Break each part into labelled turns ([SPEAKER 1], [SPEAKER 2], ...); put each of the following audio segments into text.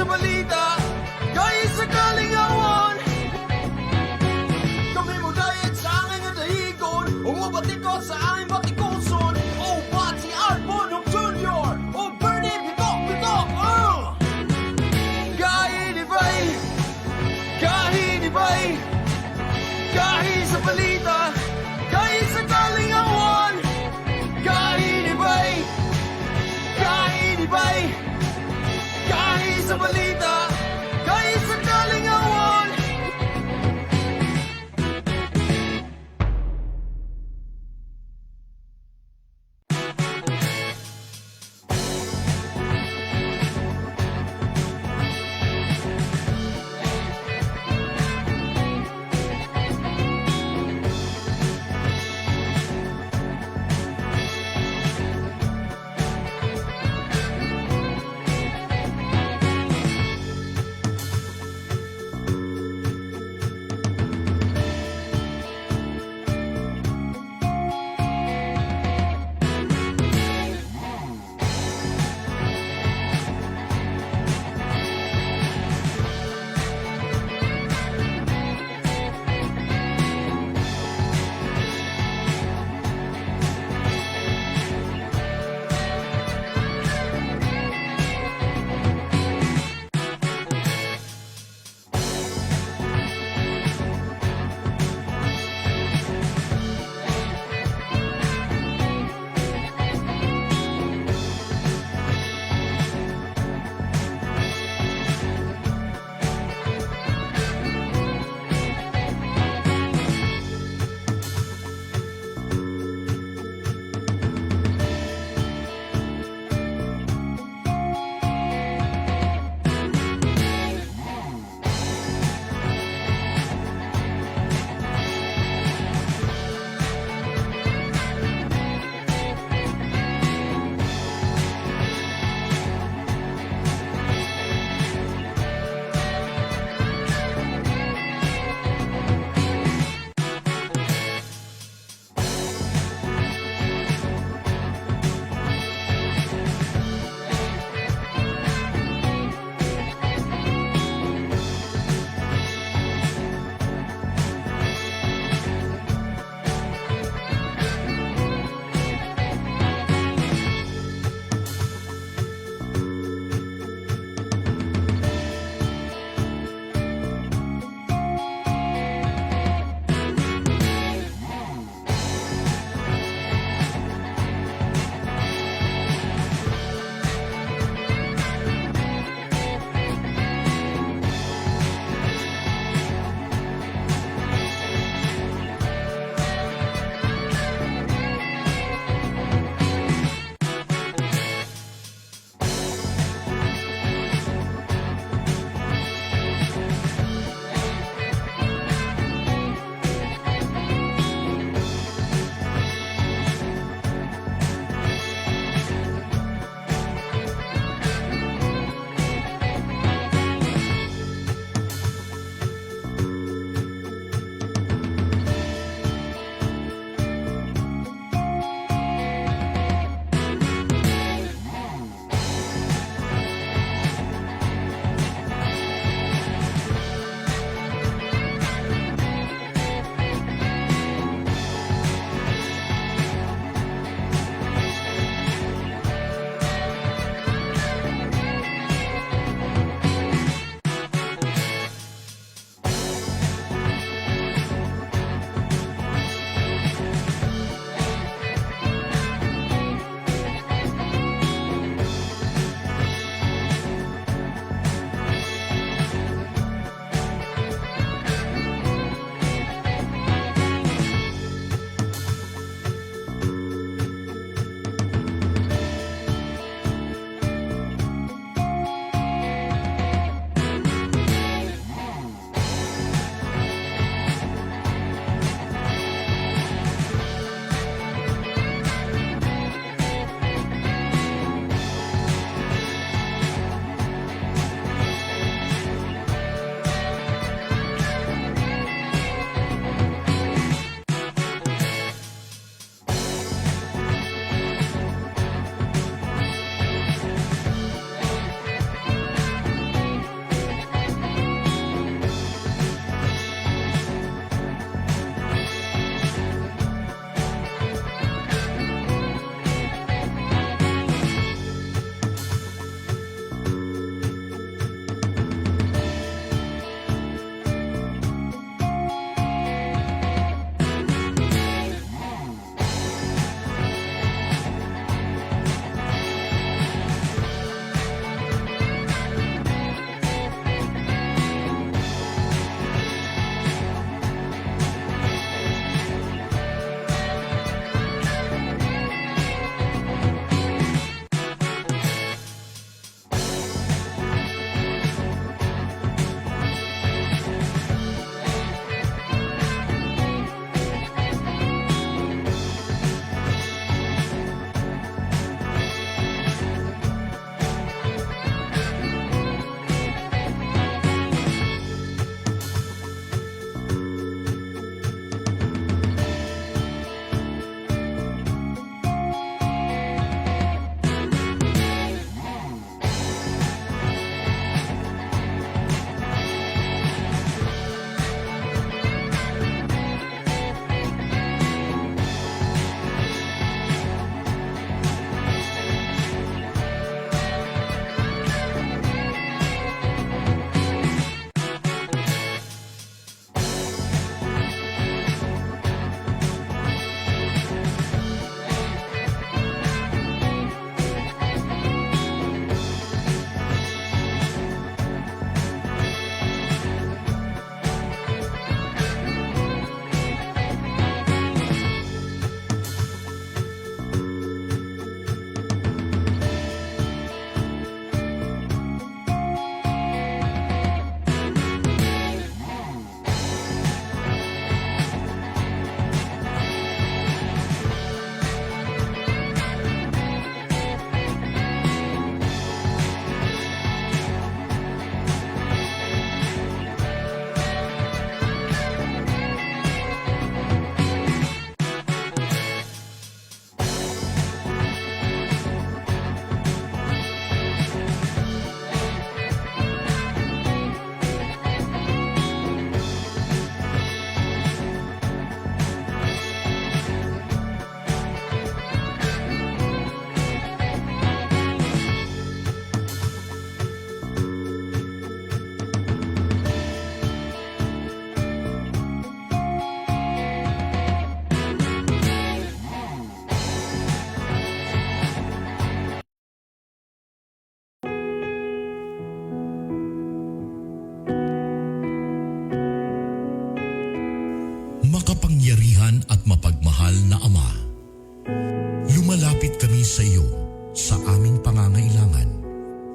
[SPEAKER 1] sa balita, kahit sa kalingawan. Kami mo dahil sa aming nadahigon, umubatik ko sa aming batikuson. O ba't si Arbonong Jr. O Bernie Bitok-Bitok, kahit iba'y, kahit iba'y, kahit sa balita, kahit sa kalingawan, kahit iba'y, kahit iba'y, kahit sa balita, kahit sa kalingawan.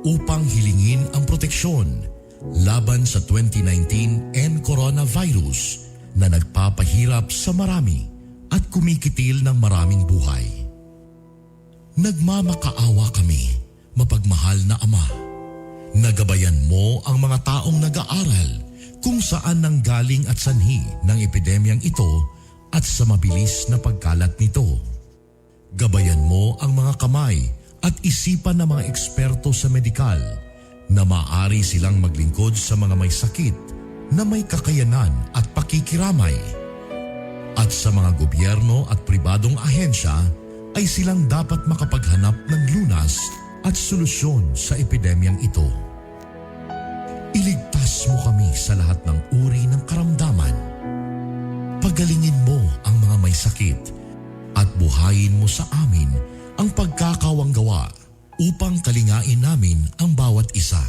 [SPEAKER 2] upang hilingin ang proteksyon laban sa 2019 and coronavirus na nagpapahirap sa marami at kumikitil ng maraming buhay. Nagmamakaawa kami, mapagmahal na Ama. Nagabayan mo ang mga taong nag-aaral kung saan nanggaling at sanhi ng epidemyang ito at sa mabilis na pagkalat nito. Gabayan mo ang mga kamay at isipan ng mga eksperto sa medikal na maaari silang maglingkod sa mga may sakit na may kakayanan at pakikiramay. At sa mga gobyerno at pribadong ahensya ay silang dapat makapaghanap ng lunas at solusyon sa epidemyang ito. Iligtas mo kami sa lahat ng uri ng karamdaman. Pagalingin mo ang mga may sakit at buhayin mo sa amin ang pagkakawanggawa upang kalingain namin ang bawat isa.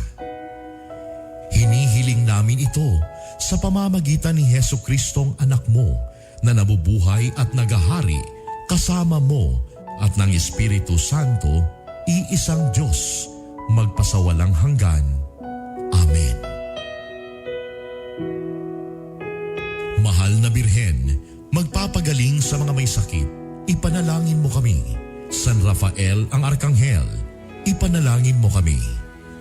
[SPEAKER 2] Hinihiling namin ito sa pamamagitan ni Jesucristong anak mo na nabubuhay at nagahari kasama mo at ng Espiritu Santo, iisang Diyos, magpasawalang hanggan. Amen. Mahal na Birhen, magpapagaling sa mga may sakit, ipanalangin mo kami. San Rafael ang Arkanghel, ipanalangin mo kami.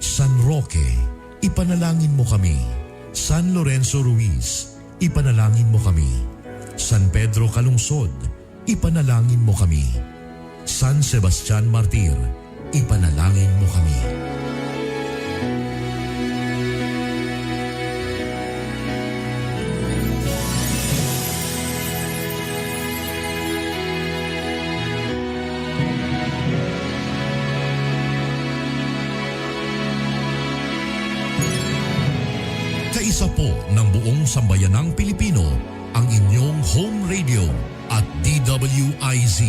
[SPEAKER 2] San Roque, ipanalangin mo kami. San Lorenzo Ruiz, ipanalangin mo kami. San Pedro Calungsod, ipanalangin mo kami. San Sebastian Martir, ipanalangin mo kami. Kaisa po ng buong sambayanang Pilipino ang inyong home radio at DWIZ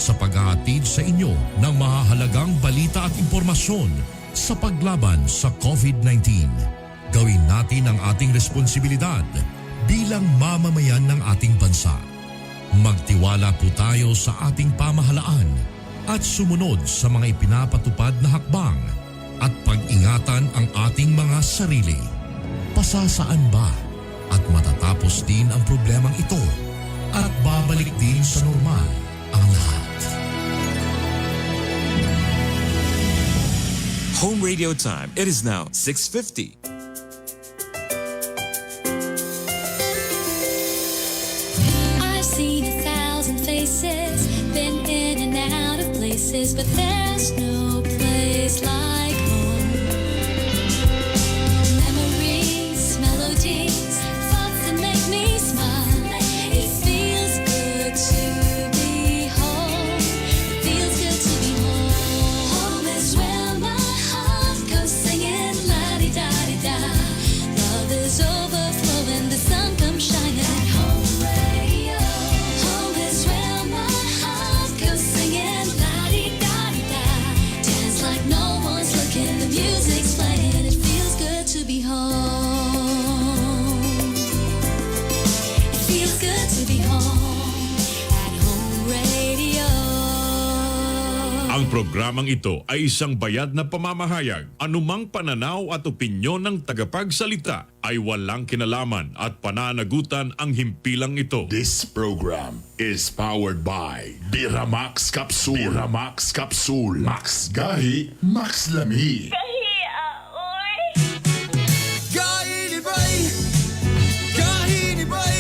[SPEAKER 2] sa paghahatid sa inyo ng mahahalagang balita at impormasyon sa paglaban sa COVID-19. Gawin natin ang ating responsibilidad bilang mamamayan ng ating bansa. Magtiwala po tayo sa ating pamahalaan at sumunod sa mga ipinapatupad na hakbang at pag-ingatan ang ating mga sarili. Pasasaan ba at matatapos din ang problemang ito at babalik din sa normal ang lahat.
[SPEAKER 3] Home radio time. It is now 6:50.
[SPEAKER 4] I've seen 1,000 faces, been in and out of places, but there's no place like home. Memories, melodies, thoughts that make me smile. It feels good to be home. It feels good to be home. Home is where my heart goes singing la-di-da-di-da. Love is overflowing, the sun comes shining. Home radio. Home is where my heart goes singing la-di-da-di-da. Dance like no one's looking, the music's playing. It feels good to be home. It feels good to be home at Home Radio.
[SPEAKER 5] Ang programang ito ay isang bayad na pamamahayag. Anumang pananaw at opinyon ng tagapagsalita ay walang kinalaman at pananagutan ang himpilang ito.
[SPEAKER 6] This program is powered by Biramax Capsule. Biramax Capsule. Max Gahi, Max Lami.
[SPEAKER 1] Kahinibay, kahinibay,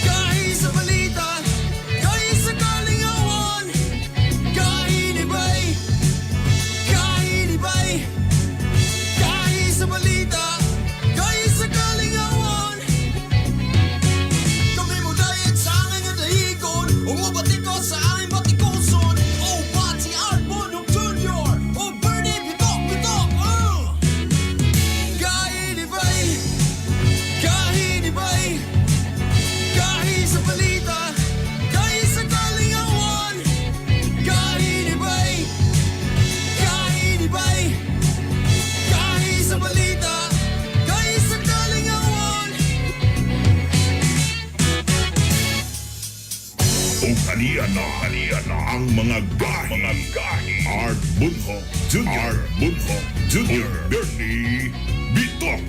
[SPEAKER 1] kahi sa balita, kahi sa kalingawan. Kahinibay, kahinibay, kahi sa balita, kahi sa kalingawan. Kami mo dahil sa aking natahigon, umabati ko sa aming batikuson. Oh, Bati Arbonong Jr. Oh, Bernie Bitok, Bitok, Kahinibay, kahinibay, kahi sa balita, kahi sa kalingawan. Kahinibay, kahinibay, kahi sa balita, kahi sa kalingawan.
[SPEAKER 6] O kaniya na ang mga gahi. Art Bunho, Junior, Bunhok Junior, Bernie, Bitok.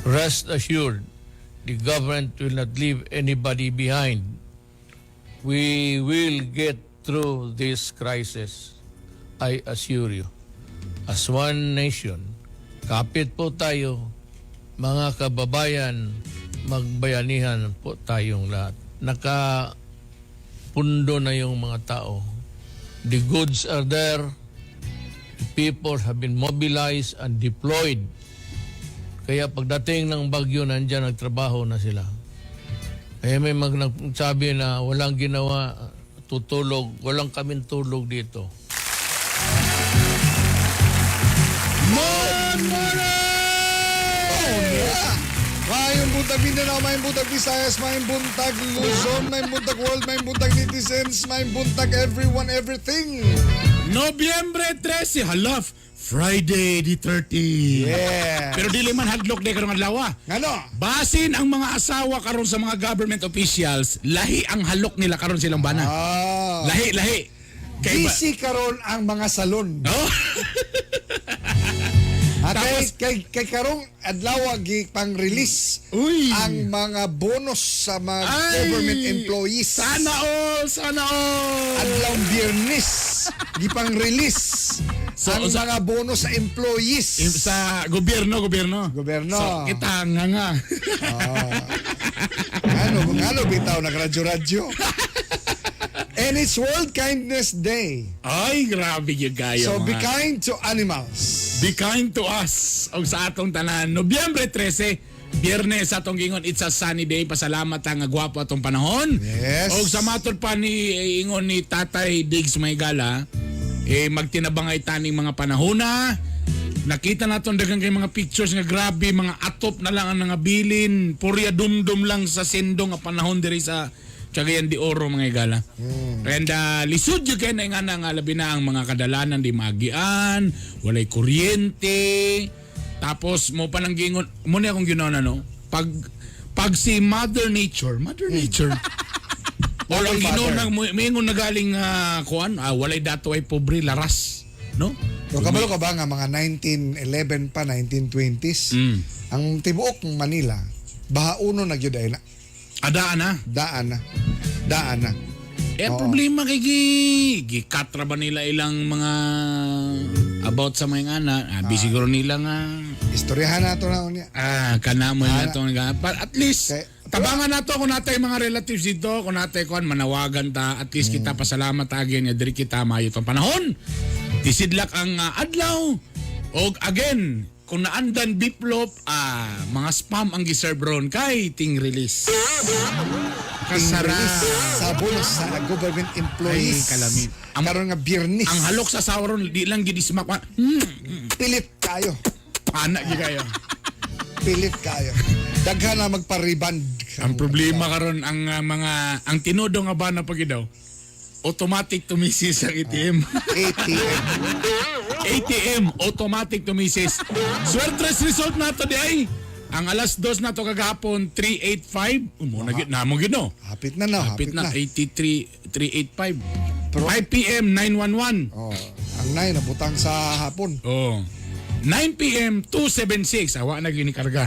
[SPEAKER 7] Rest assured, the government will not leave anybody behind. We will get through this crisis, I assure you. As one nation, kapit po tayo, mga kababayan, magbayanihan po tayong lahat. Nakapundo na yung mga tao. The goods are there. The people have been mobilized and deployed. Kaya pagdating ng bagyo, nandyan nagtrabaho na sila. Kaya may nagsabi na walang ginawa, tutulog, walang kaming tulog dito.
[SPEAKER 8] Mayong buntag Mindanao, mayong buntag Visayas, mayong buntag Luzon, mayong buntag world, mayong buntag netizens, mayong buntag everyone, everything.
[SPEAKER 9] Nobyembre 13, halaf, Friday the 30th.
[SPEAKER 8] Yeah.
[SPEAKER 9] Pero dili man hadlok de karong adlaw.
[SPEAKER 8] Ngano?
[SPEAKER 9] Basin ang mga asawa karon sa mga government officials, lahi ang halok nila karon silang bana. Lahi.
[SPEAKER 8] Busy karon ang mga salon.
[SPEAKER 9] Oh?
[SPEAKER 8] Kay karong adlaw gi pang-release
[SPEAKER 9] Uy.
[SPEAKER 8] ang mga bonus sa mga government employees.
[SPEAKER 9] Sana all.
[SPEAKER 8] Adlaw Biyernes gi pang-release ang
[SPEAKER 9] sa-
[SPEAKER 8] mga bonus sa employees.
[SPEAKER 9] Sa gobyerno.
[SPEAKER 8] Gobyerno.
[SPEAKER 9] So kita nga.
[SPEAKER 8] Ano bitaw nagradyo-radyo. And it's World Kindness Day.
[SPEAKER 9] Ay, grabe yung gayo.
[SPEAKER 8] So be kind to animals.
[SPEAKER 9] Be kind to us. O sa atong tanan. Nobyembre 13, Biyernes atong gingon, it's a sunny day. Pasalamat ang gwapo atong panahon.
[SPEAKER 8] Yes.
[SPEAKER 9] O sa matod pa ni ingon ni Tatay Diggs Maygala, magtinabangay taning mga panahona. Nakita naton daghang kay mga pictures nga grabe, mga atop na lang ang mga bilin. Purya dumdum lang sa sendong nga panahon diri sa Cagayan de Oro mga igala. And lisod yun kayo na nga nga labi na ang mga kadalanan di magian, walay kuryente, tapos mo pa nang gingon, muna akong ginawa no, pag si Mother Nature, or ang ginunang mingon na galing kuan, walay dato ay pobre laras, no?
[SPEAKER 8] So, kabalo ka ba nga mga 1911 pa, 1920s, ang tibuok ng Manila, bahauno na gyud ay na.
[SPEAKER 9] Adaan na. Problema kay gikatra ba nila ilang mga about sa mga ana, siguro nila nga
[SPEAKER 8] Istoryahan nato na unya.
[SPEAKER 9] kana mo na to nga. At least
[SPEAKER 8] Okay.
[SPEAKER 9] tabangan nato kung natay mga relatives dito, kung natay kuan manawagan ta, at least kita pasalamat agyan nga diri kita maayo tong panahon. Isidlak ang adlaw. Og again, kung naandan biplop, mga spam ang giserve ron kay ting release. Kasara.
[SPEAKER 8] Sa bonus sa government employees.
[SPEAKER 9] Ay, kalamit.
[SPEAKER 8] Karon nga Biyernes.
[SPEAKER 9] Ang halok sa sawaron, di lang gidismak pa.
[SPEAKER 8] Pilit kayo.
[SPEAKER 9] Anak gi kayo.
[SPEAKER 8] Pilit kayo. Daghan na magpariband.
[SPEAKER 9] Ang problema karon ang tinudo nga ba na pagi daw, automatic tumisis ang ATM. ATM, automatic tumisis. Swertres result na to di ay. Ang alas 2 na to kagahapon, 385. Muna gid na mo gid no.
[SPEAKER 8] Hapit na.
[SPEAKER 9] 83 385.
[SPEAKER 8] Pero-
[SPEAKER 9] 5 PM 911.
[SPEAKER 8] Oh, ang 9 nabutang sa hapon.
[SPEAKER 9] Oh. 9 PM 276. Awa na gyud ni karga.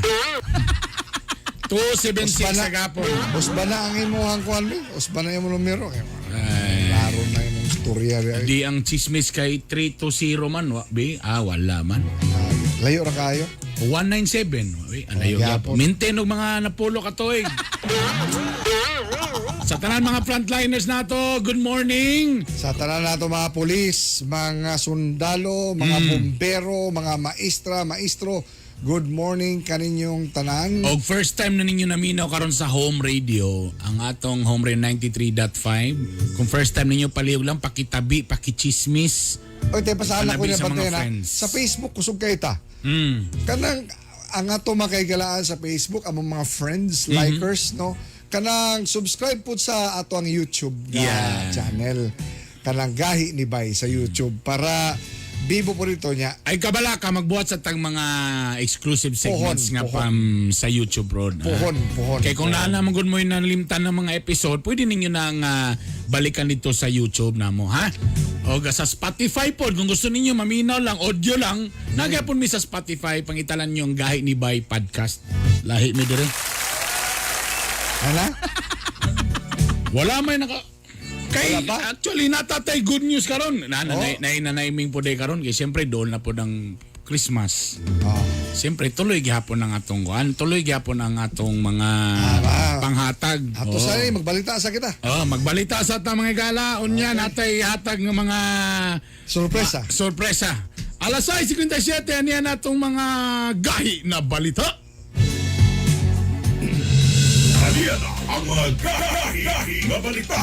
[SPEAKER 9] 276 sa gapon.
[SPEAKER 8] Usba na ang imuhang kuan mi. Usba na imong numero.
[SPEAKER 9] Ay,
[SPEAKER 8] Laro na imong istorya.
[SPEAKER 9] di ang chismis kay 320 man wa be. Wala man.
[SPEAKER 8] Layo ra kayo.
[SPEAKER 9] 197. Uy, alayo
[SPEAKER 8] gyapon.
[SPEAKER 9] gyapon. Maintain og mga napulo ka toig. Sa tanan mga frontliners nato, good morning.
[SPEAKER 8] Sa tanan nato mga pulis, mga sundalo, mga bombero, mga maestro, good morning kaninyong tanan.
[SPEAKER 9] Og first time na ninyo naminaw karon sa home radio, ang atong home radio 93.5. Kung first time ninyo palihog lang, pakitabi, pakichismis.
[SPEAKER 8] Oy, tayo pasala ko
[SPEAKER 9] Panabi
[SPEAKER 8] na
[SPEAKER 9] sa mga
[SPEAKER 8] pati na.
[SPEAKER 9] friends.
[SPEAKER 8] Sa Facebook, kusog kayo ta.
[SPEAKER 9] Mm.
[SPEAKER 8] Kanang, ang ato makaigalaan sa Facebook, among mga friends, likers, no? Kanang subscribe po sa ato ang YouTube na
[SPEAKER 9] Yeah.
[SPEAKER 8] channel. Kanang Gahi ni Bay sa YouTube para Bibo po rito niya.
[SPEAKER 9] Ay kabala ka magbuhat sa tang mga exclusive segments nga pam sa YouTube Road.
[SPEAKER 8] Puhon.
[SPEAKER 9] Kaya kung naanaman mo yung nalimtan ng mga episode, pwede ninyo nang balikan dito sa YouTube na mo, ha? O sa Spotify po, kung gusto ninyo maminaw lang, audio lang, nagyapon mi sa Spotify, pangitalan nyo ang Gahi ni Bay Podcast. Lahi mi dire.
[SPEAKER 8] Ano?
[SPEAKER 9] Wala may naka... Kay,
[SPEAKER 8] Wala ba?
[SPEAKER 9] actually, natatay good news karon. Naiming po day karon. Kaya siyempre, doon na po ng Christmas. Siyempre, tuloy gihapon ang atong kuan. Tuloy gihapon ang atong mga panghatag.
[SPEAKER 8] Ato sa magbalita sa kita.
[SPEAKER 9] Magbalita sa atong mga gala. Unya, natay hatag ng mga
[SPEAKER 8] Sorpresa.
[SPEAKER 9] sorpresa. Alas 6:57, aniya natong mga gahi na balita.
[SPEAKER 6] Halian na ang mga gahi na balita.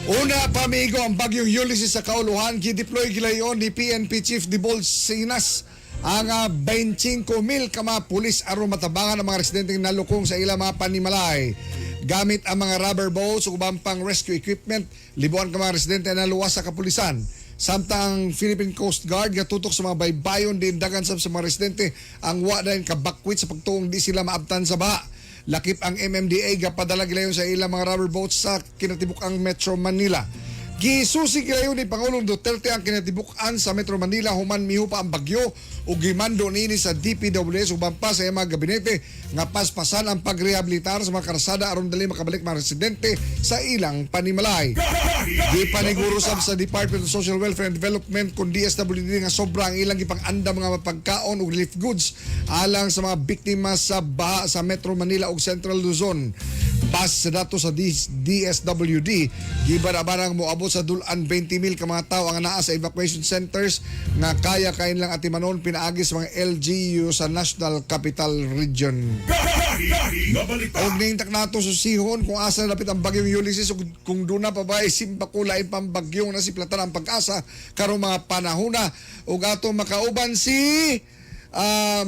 [SPEAKER 8] Una, pamigo, ang bagyong Ulysses sa Kauluhan, gideploy gilayon ni PNP Chief Dibol Sinas ang 25,000 ka mga pulis aron matabangan ang mga residenteng nalukong sa ilang mga panimalay. Gamit ang mga rubber boats ug ubang pang rescue equipment, libuan ka mga residente na luwas sa kapulisan. Samtang Philippine Coast Guard gatutok sa mga baybayon din dagan sa mga residente ang wa dayon kabakwit sa pagtuong di sila maabtan sa baha. Lakip ang MMDA gapadala gilayon sa ilang mga rubber boats sa kinatibuk-ang Metro Manila. Gisusi gilayon ni Pangulong Duterte ang kinatibuk-an sa Metro Manila human mihupa ang bagyo ug gimando niini sa DPWS ubang pa sa mga gabinete nga paspasan ang pagrehabilitar sa mga karsada aron dali makabalik mga residente sa ilang panimalay. Gipaniguro sab sa Department of Social Welfare and Development kun DSWD nga sobra ang ilang gipang-anda mga mapagkaon ug relief goods alang sa mga biktima sa baha sa Metro Manila ug Central Luzon. Base sa datos sa DSWD, gibara-barang moabot sa dulan 20,000 ka mga tao ang naa sa evacuation centers nga kaya kain lang atimanon pinaagi sa mga LGU sa National Capital Region. Og ning taknato susihon kung asa lapit ang bagyong Ulysses ug kung duna pa ba simpakulain pang bagyong nasiplatan ang pag-asa karong mga panahona ug ato makauban si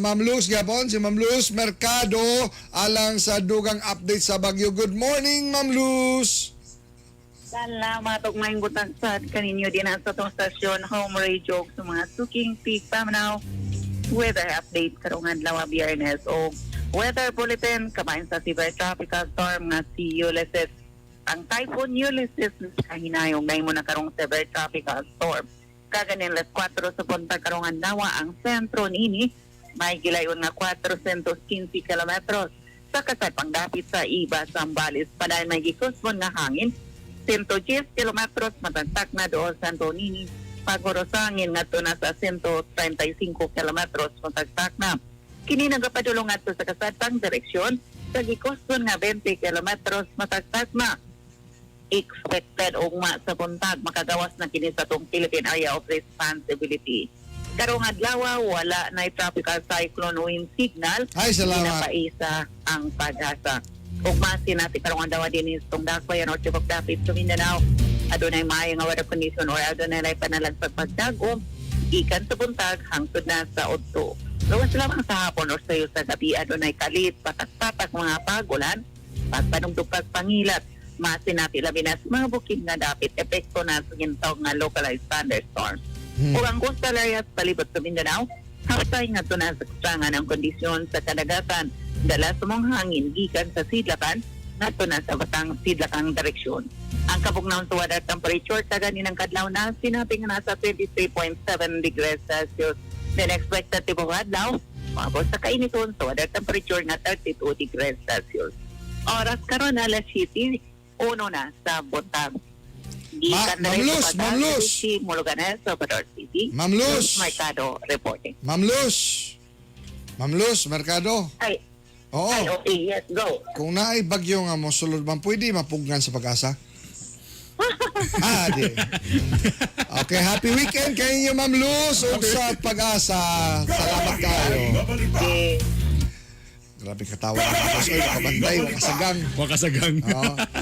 [SPEAKER 8] Ma'am Luz Gabon, si Ma'am Luz Mercado alang sa dugang update sa bagyo. Good morning, Ma'am Luz.
[SPEAKER 10] Salamat og maayong butang sa kaninyo din sa itong stasyon Home Radio sa mga suking peak pamanaw weather update karong adlaw Biyernes o weather bulletin kabahin sa severe tropical storm nga si Ulysses. Ang typhoon Ulysses kahinayong na mo na karong severe tropical storm. Kaganin las 4 sa punta karong adlaw ang sentro niini may gilayon nga 415 kilometros sa kasat pangdapit sa iba Zambales paday may gikusbon nga hangin 110 kilometros matagtak na doon sa Antonini pagorosangin ngadto na sa 135 kilometros matagtak na kini nagapadulong ngadto sa kasatang direksyon sa gikusbon nga 20 kilometros matagtak na expected ugma sa buntag makagawas na kini sa tong Philippine Area of Responsibility. Karong adlaw wala na tropical cyclone wind signal.
[SPEAKER 8] Ay, salamat.
[SPEAKER 10] Pinapaisa ang pag-asa. Ugma sinati karong adlaw din itong dakbayan or tibok dapit sa Mindanao. Adunay maayo nga weather condition or adunay panalagsag pagdagom ikan sa buntag hangtod na sa udto. Luwas lamang sa hapon or sayo sa gabi adunay kalit patak-patak mga pagulan pagpanungtog pagpangilat masinati labi na sa mga bukid nga dapit epekto na sa gintawag nga localized thunderstorms. O ang coastal areas palibot sa Mindanao, haptay nga ito na sa kutsangan ang kondisyon sa kadagatan dala sa mong hangin gikan sa sidlakan na ito na sa batang sidlakang direksyon. Ang kabugnaon sa weather temperature taga ninang kadlaw na sinabi nga nasa 23.7 degrees Celsius. Then expected tibong adlaw, mabot sa kainiton sa weather temperature na 32 degrees Celsius. Oras karon alas 7, uno na sa buntag.
[SPEAKER 8] Ma'am Luz, Ma'am Luz.
[SPEAKER 10] Muluganes, Salvador City.
[SPEAKER 8] Ma'am Luz.
[SPEAKER 10] Mercado reporting.
[SPEAKER 8] Ma'am Luz. Ma'am Luz Mercado.
[SPEAKER 10] Ay,
[SPEAKER 8] Oo.
[SPEAKER 10] ay, okay, yes, go.
[SPEAKER 8] Kung naay bagyo nga mo sulod man pwede mapugnan sa pag-asa. Di. Okay, happy weekend kayo inyo, Ma'am Luz ug sa pag-asa. Salamat kayo.
[SPEAKER 10] Okay.
[SPEAKER 8] Grabe katawa ka sa kabantay, wakasagang.
[SPEAKER 9] Wakasagang.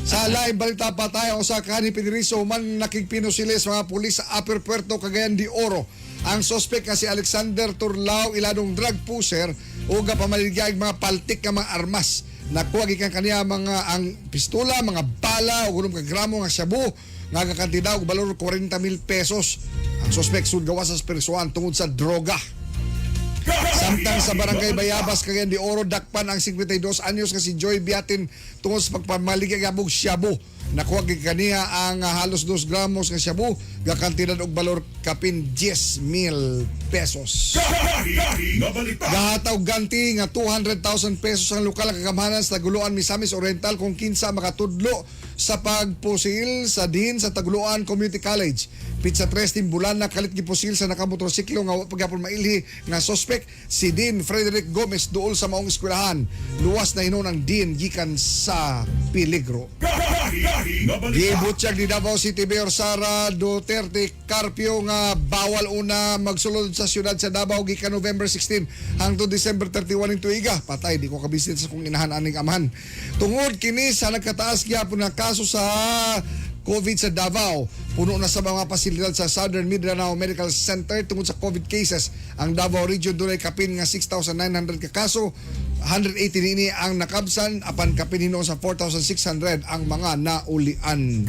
[SPEAKER 8] Sa live balita pa tayo sa kani Pedrizo man nakigpino sila sa mga pulis sa Upper Puerto Cagayan de Oro. Ang suspect nga si Alexander Turlao iladong drug pusher o pamaligayag mga paltik nga mga armas. Nakuha gikan kaniya mga ang pistola, mga bala o gulong ka gramo nga shabu nga kakantidad og balor 40,000 pesos. Ang suspect sud gawas sa persuan tungod sa droga. Samtang sa barangay Bayabas, Cagayan de Oro, dakpan ang 52 anyos nga si Joy Biatin tungod sa pagpamaligay abog shabu. Nakuha gid kaniya ang halos 2 gramos nga shabu, gakantidad og balor kapin 10,000 pesos. Gahataw ganti nga 200,000 pesos ang lokal nga kagamanan sa Taguluan, Misamis Oriental kung kinsa makatudlo sa pagpusil sa din sa Taguluan Community College. Pizza 3 timbulan na kalit gipusil sa nakamotorsiklo nga wa pagyapon mailhi nga suspect si Dean Frederick Gomez duol sa maong eskwelahan. Luwas na hinon ang Dean gikan sa peligro. Gibutyag ni Davao City Mayor Sara Duterte Carpio nga bawal una magsulod sa siyudad sa Davao gikan November 16 hangtod December 31 ning tuiga. Patay di ko kabisit sa kung inahan aning amahan. Tungod kini sa nagkataas gyapon nga kaso sa COVID sa Davao, puno na sa mga pasilidad sa Southern Mindanao Medical Center tungod sa COVID cases. Ang Davao Region dunay kapin nga 6,900 ka kaso, 180 nini ang nakabsan, apan kapin hino sa 4,600 ang mga naulian.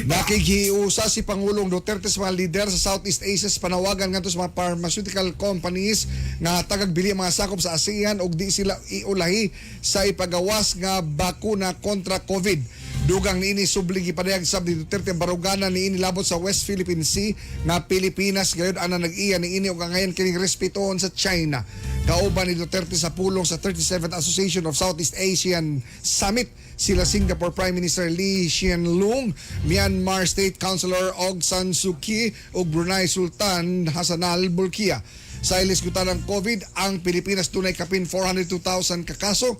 [SPEAKER 8] Nakikiusa si Pangulong Duterte sa mga leader sa Southeast Asia sa panawagan ngadto sa mga pharmaceutical companies nga tagagbili ang mga sakop sa ASEAN ug di sila iulahi sa ipagawas nga bakuna kontra COVID. Dugang niini subli gipadayag sab ni Duterte barugana niini labot sa West Philippine Sea nga Pilipinas gayud ana nag-iya niini ug ngayon kining respetohon sa China. Kauban ni Duterte sa pulong sa 37th Association of Southeast Asian Summit sila Singapore Prime Minister Lee Hsien Loong, Myanmar State Councilor Aung San Suu Kyi ug Brunei Sultan Hassanal Bolkiah. Sa ilisgutan ng COVID, ang Pilipinas tunay kapin 402,000 ka kaso,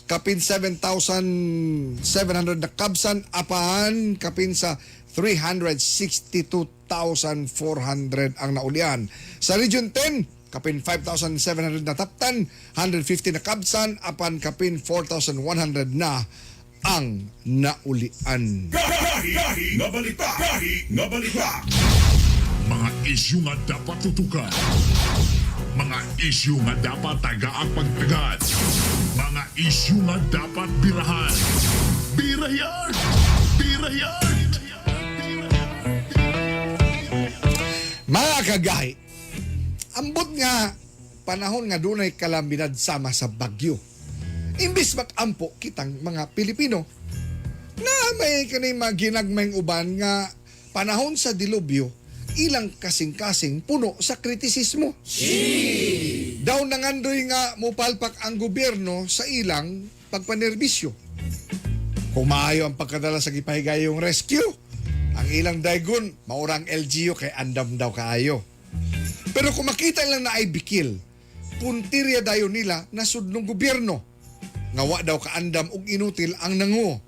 [SPEAKER 8] kapin 7,700 na kabsan, apan kapin sa 362,400 ang naulian. Sa Region 10, kapin 5,700 na taptan, 150 na kabsan, apan kapin 4,100 na ang naulian.
[SPEAKER 6] Mga isyu nga dapat tutukan. Mga isyu nga dapat tagaang pagtagad. Mga isyu nga dapat birahan. Birayan! Birayan!
[SPEAKER 8] Mga kagahi, ambot nga panahon nga dunay kalamidad sama sa bagyo. Imbis makampo kitang mga Pilipino na may kanay maginagmayng uban nga panahon sa dilubyo, ilang kasing-kasing puno sa kritisismo. Daw nangandoy nga mupalpak ang gobyerno sa ilang pagpanerbisyo. Kung maayo ang pagkadala sa gipahigayong rescue, ang ilang daygon, maurang LGU kay andam daw kaayo. Pero kung makita lang na ay bikil, puntirya dayo nila na sudlong gobyerno. Ngawa daw kaandam ug inutil ang nangu.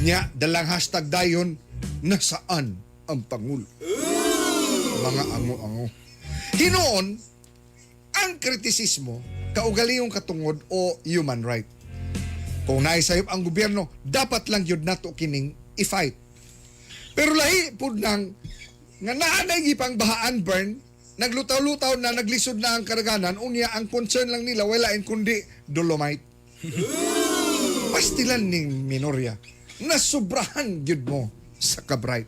[SPEAKER 8] Nya, dalang hashtag dayon, nasaan ang Pangulo? Mga ango-ango. Hinoon, ang kritisismo, kaugaliyong katungod o human right. Kung naisayop ang gobyerno, dapat lang yun nato kining i-fight. Pero lahi po nang nga naanay gipang bahaan burn, naglutaw-lutaw na, naglisod na ang karaganan, unya ang concern lang nila, walain kundi dolomite. Pastilan ning minorya, nasubrahan yun mo sa kabright.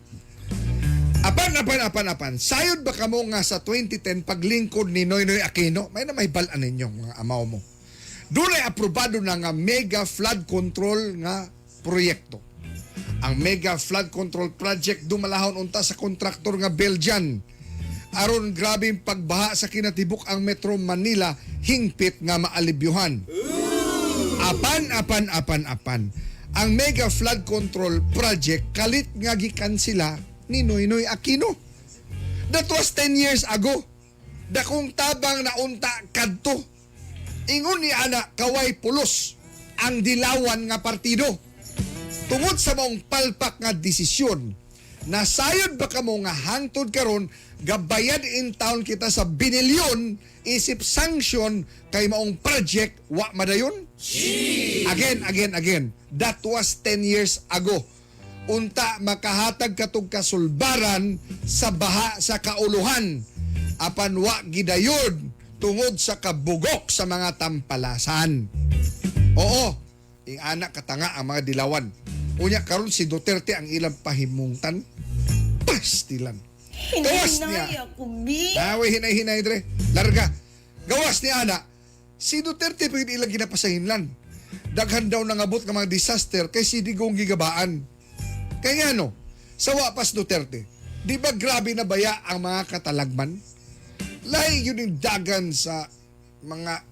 [SPEAKER 8] Apan. Sayod ba kamo nga sa 2010 paglingkod ni Noynoy Aquino? May na may balaan ninyo mga amaw mo. Doon ay aprobado na nga mega flood control nga proyekto. Ang mega flood control project dumalahon unta sa kontraktor nga Belgian. Aron grabing pagbaha sa kinatibuk ang Metro Manila, hingpit nga maalibyuhan. Apan. Ang mega flood control project kalit nga gikansila ni Noynoy Aquino. That was 10 years ago. Dakong tabang na unta kadto. Ingon ni ana kaway pulos ang dilawan nga partido. Tungod sa maong palpak nga desisyon, nasayod ba kamo nga hangtod karon gabayad in town kita sa binilyon isip sanction kay maong project wa madayon? Again. That was 10 years ago. Unta makahatag katong kasulbaran sa baha sa kauluhan. Apan wa gidayod tungod sa kabugok sa mga tampalasan. Oo, ing anak katanga ang mga dilawan. Unya karon si Duterte ang ilang pahimungtan. Pastilan. Gawas niya. Away hinay-hinay dre. Larga. Gawas ni ana. Si Duterte pwede ilang ginapasahinlan. Daghan daw nangabot ng mga disaster kay si Digong gigabaan. Kaya ano, sawa pas Duterte, di ba grabe na baya ang mga katalagman? Lahi yun yung dagan sa mga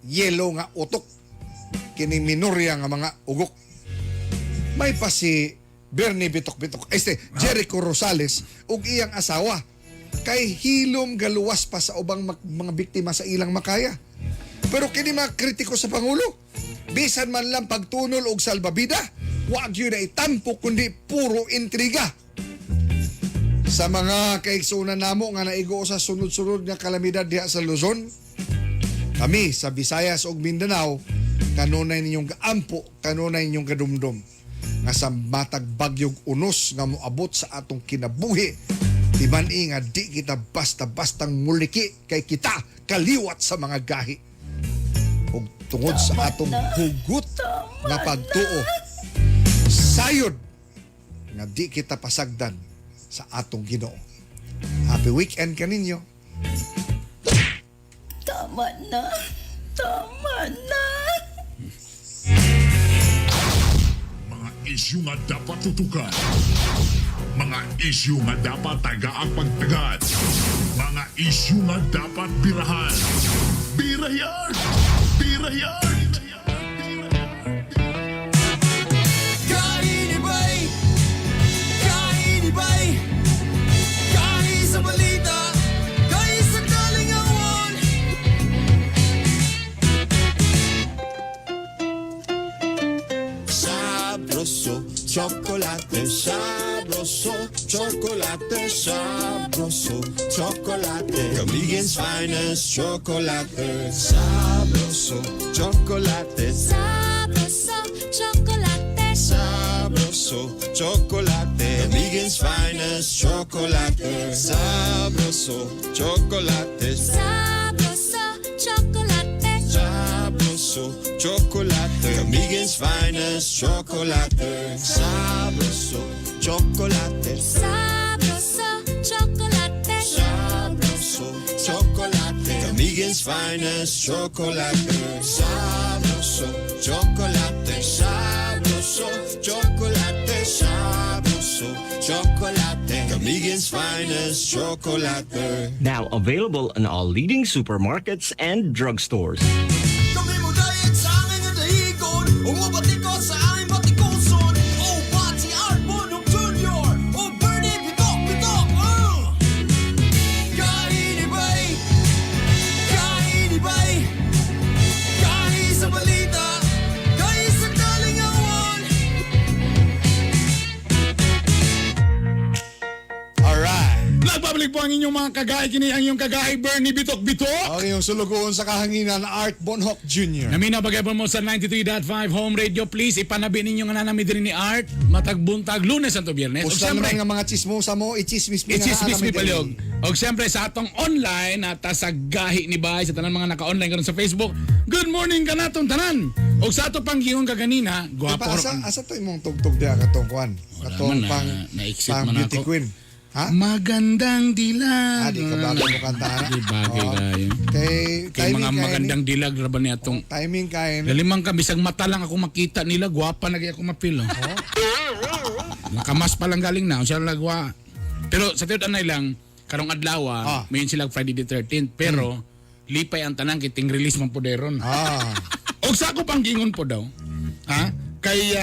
[SPEAKER 8] yelo nga utok, kini minorya nga mga ugok. May pa si Bernie Bitok-Bitok, Jericho Rosales, ug iyang asawa, kay hilom galuwas pa sa ubang mga biktima sa ilang makaya. Pero kini mga kritiko sa Pangulo, bisan man lang pagtunol og salbabida, wag yun na itampo kundi puro intriga. Sa mga kaigsunan namo nga naigo sa sunod-sunod nga kalamidad diha sa Luzon, kami sa Visayas ug Mindanao, kanunay ninyong gaampo, kanunay ninyong gadumdum nga sa matag bagyog unos nga moabot sa atong kinabuhi, timani nga di kita basta-bastang muliki kay kita kaliwat sa mga gahi. Ug tungod sa atong hugot nga pagtuo, sayod nga di kita pasagdan sa atong Ginoo. Happy weekend kaninyo.
[SPEAKER 4] Tama na. Tama na.
[SPEAKER 6] Mga isyu nga dapat tutukan. Mga isyu nga dapat tagaang pagtagad. Mga isyu nga dapat birahan. Birayan! Birayan!
[SPEAKER 1] Kainibay! Kainibay! Kain sa balita! Kain sa kalingawan! Sabroso, chocolate, sabroso, chocolate, sabroso, chocolate. Kamigen's finest chocolate, sabroso, chocolate,
[SPEAKER 4] Sabroso, chocolate.
[SPEAKER 1] sabroso, chocolate. Kamigen's finest chocolate, sabroso, chocolate,
[SPEAKER 4] Sabroso, chocolate.
[SPEAKER 1] sabroso, chocolate. Kamigen's finest chocolate, sabroso, chocolate.
[SPEAKER 4] Sabroso, chocolate.
[SPEAKER 1] Sabroso, chocolate. Kamigen's finest chocolate. Sabroso, chocolate. Sabroso, chocolate. Sabroso, chocolate. Kamigen's finest chocolate.
[SPEAKER 11] Now available in all leading supermarkets and drugstores.
[SPEAKER 1] Kami mo dahil sa aking nadahigon, umabati ko sa aming batikuson. Oh, Bati Arbonok Jr. Oh, Bernie Bitok-Bitok. Kainibay! Kainibay! Kain sa balita! Kain sa kalingawan!
[SPEAKER 8] Alright.
[SPEAKER 9] Nagpabalik po ang inyong mga kagay. Kini ang inyong kagay, Bernie Bitok-Bitok.
[SPEAKER 8] Okay, yung sulugoon sa kahanginan, Art Bonhoc Jr.
[SPEAKER 9] Namina pag mo sa 93.5 Home Radio. Please, ipanabi ninyo nga nanami din ni Art. Matagbuntag, Lunes at Biyernes. O
[SPEAKER 8] Pusta
[SPEAKER 9] siyempre,
[SPEAKER 8] naman nga mga chismosa mo, ichismis mi
[SPEAKER 9] i-chismis mi palyog. O siyempre, sa atong online at sa gahi ni Bay, sa tanan mga naka-online karon sa Facebook. Good morning ka natong tanan. O sa ato pang giyon kaganina, gwapo.
[SPEAKER 8] Asa to imong tugtog diya katong kwan? Katong
[SPEAKER 9] man,
[SPEAKER 8] pang,
[SPEAKER 9] na-exit
[SPEAKER 8] pang
[SPEAKER 9] man
[SPEAKER 8] beauty
[SPEAKER 9] ako.
[SPEAKER 8] queen. Ha?
[SPEAKER 9] Magandang dilag.
[SPEAKER 8] Di ka bago mo kanta na?
[SPEAKER 9] Di bagay
[SPEAKER 8] Oo.
[SPEAKER 9] kayo.
[SPEAKER 8] Kay
[SPEAKER 9] Kay mga
[SPEAKER 8] timing
[SPEAKER 9] magandang dilag raban ni atong
[SPEAKER 8] timing kain.
[SPEAKER 9] lalimang ka bisag mata lang ako makita nila, gwapa na gyud ako mapil. Oh. Nakamas pa lang galing na, siya lagwa. Pero sa tiyon anay lang, karong adlaw, mayon sila Friday the 13th, pero lipay ang tanan kiting release man poderon. Og sa ako pang gingon po daw. Ha? Kay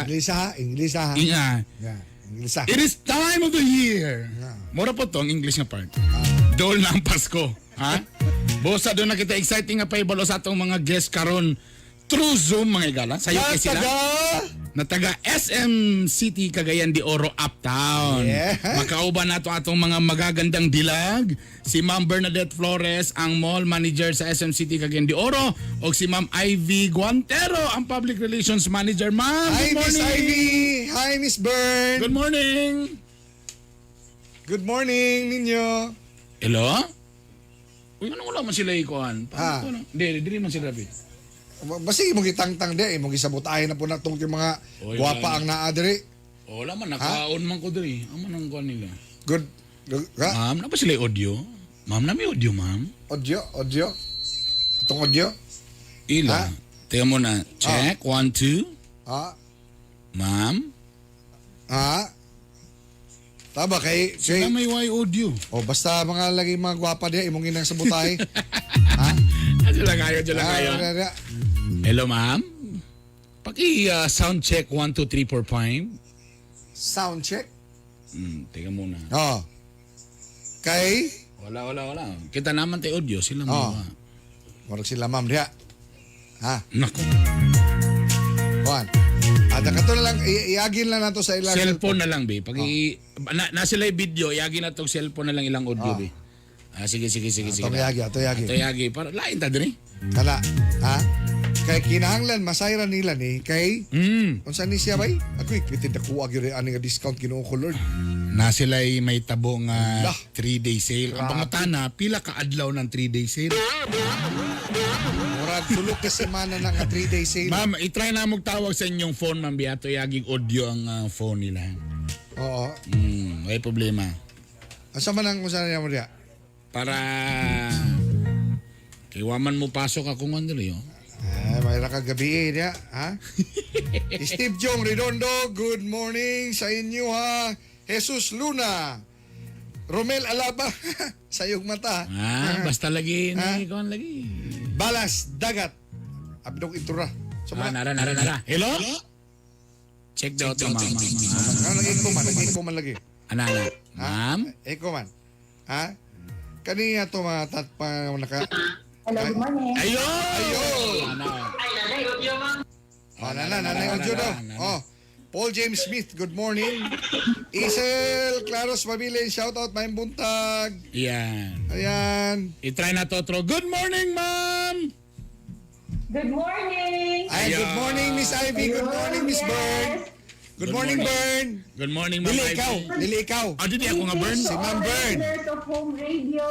[SPEAKER 8] English ha.
[SPEAKER 9] inga,
[SPEAKER 8] Yeah, English ha.
[SPEAKER 9] it is time of the year. Mura po to ang English nga part. Dol na ang Pasko. Ha? Bosa doon na kita exciting nga paibalo sa atong mga guest karon through Zoom mga igala. Sayo kay sila. Na taga SM City Cagayan de Oro Uptown.
[SPEAKER 8] Yeah.
[SPEAKER 9] Makauban nato atong mga magagandang dilag. Si Ma'am Bernadette Flores, ang mall manager sa SM City Cagayan de Oro, o si Ma'am Ivy Guantero, ang public relations manager. Ma'am,
[SPEAKER 8] Hi,
[SPEAKER 9] good
[SPEAKER 8] Miss
[SPEAKER 9] morning.
[SPEAKER 8] Ivy. Hi, Miss Bern.
[SPEAKER 9] Good morning.
[SPEAKER 8] Good morning ninyo.
[SPEAKER 9] Hello? Uy, ano wala man sila ikuan?
[SPEAKER 8] Ah.
[SPEAKER 9] Hindi man sila Rafi.
[SPEAKER 8] Basi imong gitangtang di, imong gisabutahin na po na tong mga
[SPEAKER 9] Oy,
[SPEAKER 8] gwapa ang naa diri.
[SPEAKER 9] Wala man, nakaon man ko diri. Amo nang kuan nila.
[SPEAKER 8] Good. Ha?
[SPEAKER 9] Ma'am, na ba sila audio? Ma'am, na may audio, ma'am.
[SPEAKER 8] Audio. Itong audio.
[SPEAKER 9] Ila.
[SPEAKER 8] Ha?
[SPEAKER 9] Tingnan mo na. Check. 1, 2.
[SPEAKER 8] Ha?
[SPEAKER 9] Ma'am.
[SPEAKER 8] Ha? Tama kay
[SPEAKER 9] Sila may Y audio.
[SPEAKER 8] oh basta mga lagi mga gwapa diya imong inang sabutahi. Ha?
[SPEAKER 9] Dila kayo.
[SPEAKER 8] Ah,
[SPEAKER 9] Hello, ma'am. Sound check 1, 2, 3, 4, 5.
[SPEAKER 8] sound check.
[SPEAKER 9] Tingnan muna.
[SPEAKER 8] Oh. Kay
[SPEAKER 9] Wala. Kita naman tayo audio. Sila may
[SPEAKER 8] Oh. Murag sila ma'am diya. Ha?
[SPEAKER 9] Naku.
[SPEAKER 8] Juan. Ada kato na lang iagin lang nato sa ilang
[SPEAKER 9] Cellphone na lang, be. Pag na sila yung video, iagin na itong cellphone na lang ilang audio, be. Sige.
[SPEAKER 8] Ato yagi.
[SPEAKER 9] Ito yagi. Para lain ta din eh.
[SPEAKER 8] Kala. Ha? Kay kinahanglan masayra nila ni kay unsa ni siya bay? Ako ikwitid ako gyud ani nga discount Ginoo ko Lord.
[SPEAKER 9] Na sila may tabo nga
[SPEAKER 8] Lah.
[SPEAKER 9] 3-day sale. Ang pangutana, pila ka adlaw ng 3-day sale?
[SPEAKER 8] Murag sulok ka semana na nga 3-day sale.
[SPEAKER 9] Ma'am, itry na magtawag sa inyong phone, ma'am. Biato yaging audio ang phone nila.
[SPEAKER 8] Oo.
[SPEAKER 9] May problema.
[SPEAKER 8] Asa man ang usa niya mo diya?
[SPEAKER 9] Para kay waman mo pasok ako nga dili, oh.
[SPEAKER 8] May gabi niya, ha? Steve Jong Redondo, good morning sa inyo ha. Jesus Luna. Romel Alaba, sa iyong mata.
[SPEAKER 9] Basta lagi ni kon lagi.
[SPEAKER 8] Balas Dagat. Abdong Itura. So,
[SPEAKER 9] Nara. Hello? Check daw to, ma'am.
[SPEAKER 8] Nag-iko man lagi.
[SPEAKER 9] Anana. Ma'am?
[SPEAKER 8] Eko man. Ha? Kaniya to mga tatpa naka...
[SPEAKER 10] Hello, good morning.
[SPEAKER 9] Ayo!
[SPEAKER 8] Nanay audio daw. Oh. Paul James Smith, good morning. Isel Claros Mabile, shout out may buntag.
[SPEAKER 9] Yan.
[SPEAKER 8] Ayan.
[SPEAKER 9] I-try na to, Tro. Good morning, ma'am!
[SPEAKER 10] Good morning.
[SPEAKER 8] Ay, good morning, Miss Ivy. Good morning, Miss Bern. Good morning, Bern.
[SPEAKER 9] Good morning, ma'am.
[SPEAKER 8] Dili ikaw.
[SPEAKER 9] Dili ako nga, Bern.
[SPEAKER 8] Si Ma'am Bern.
[SPEAKER 10] Listeners of Home Radio.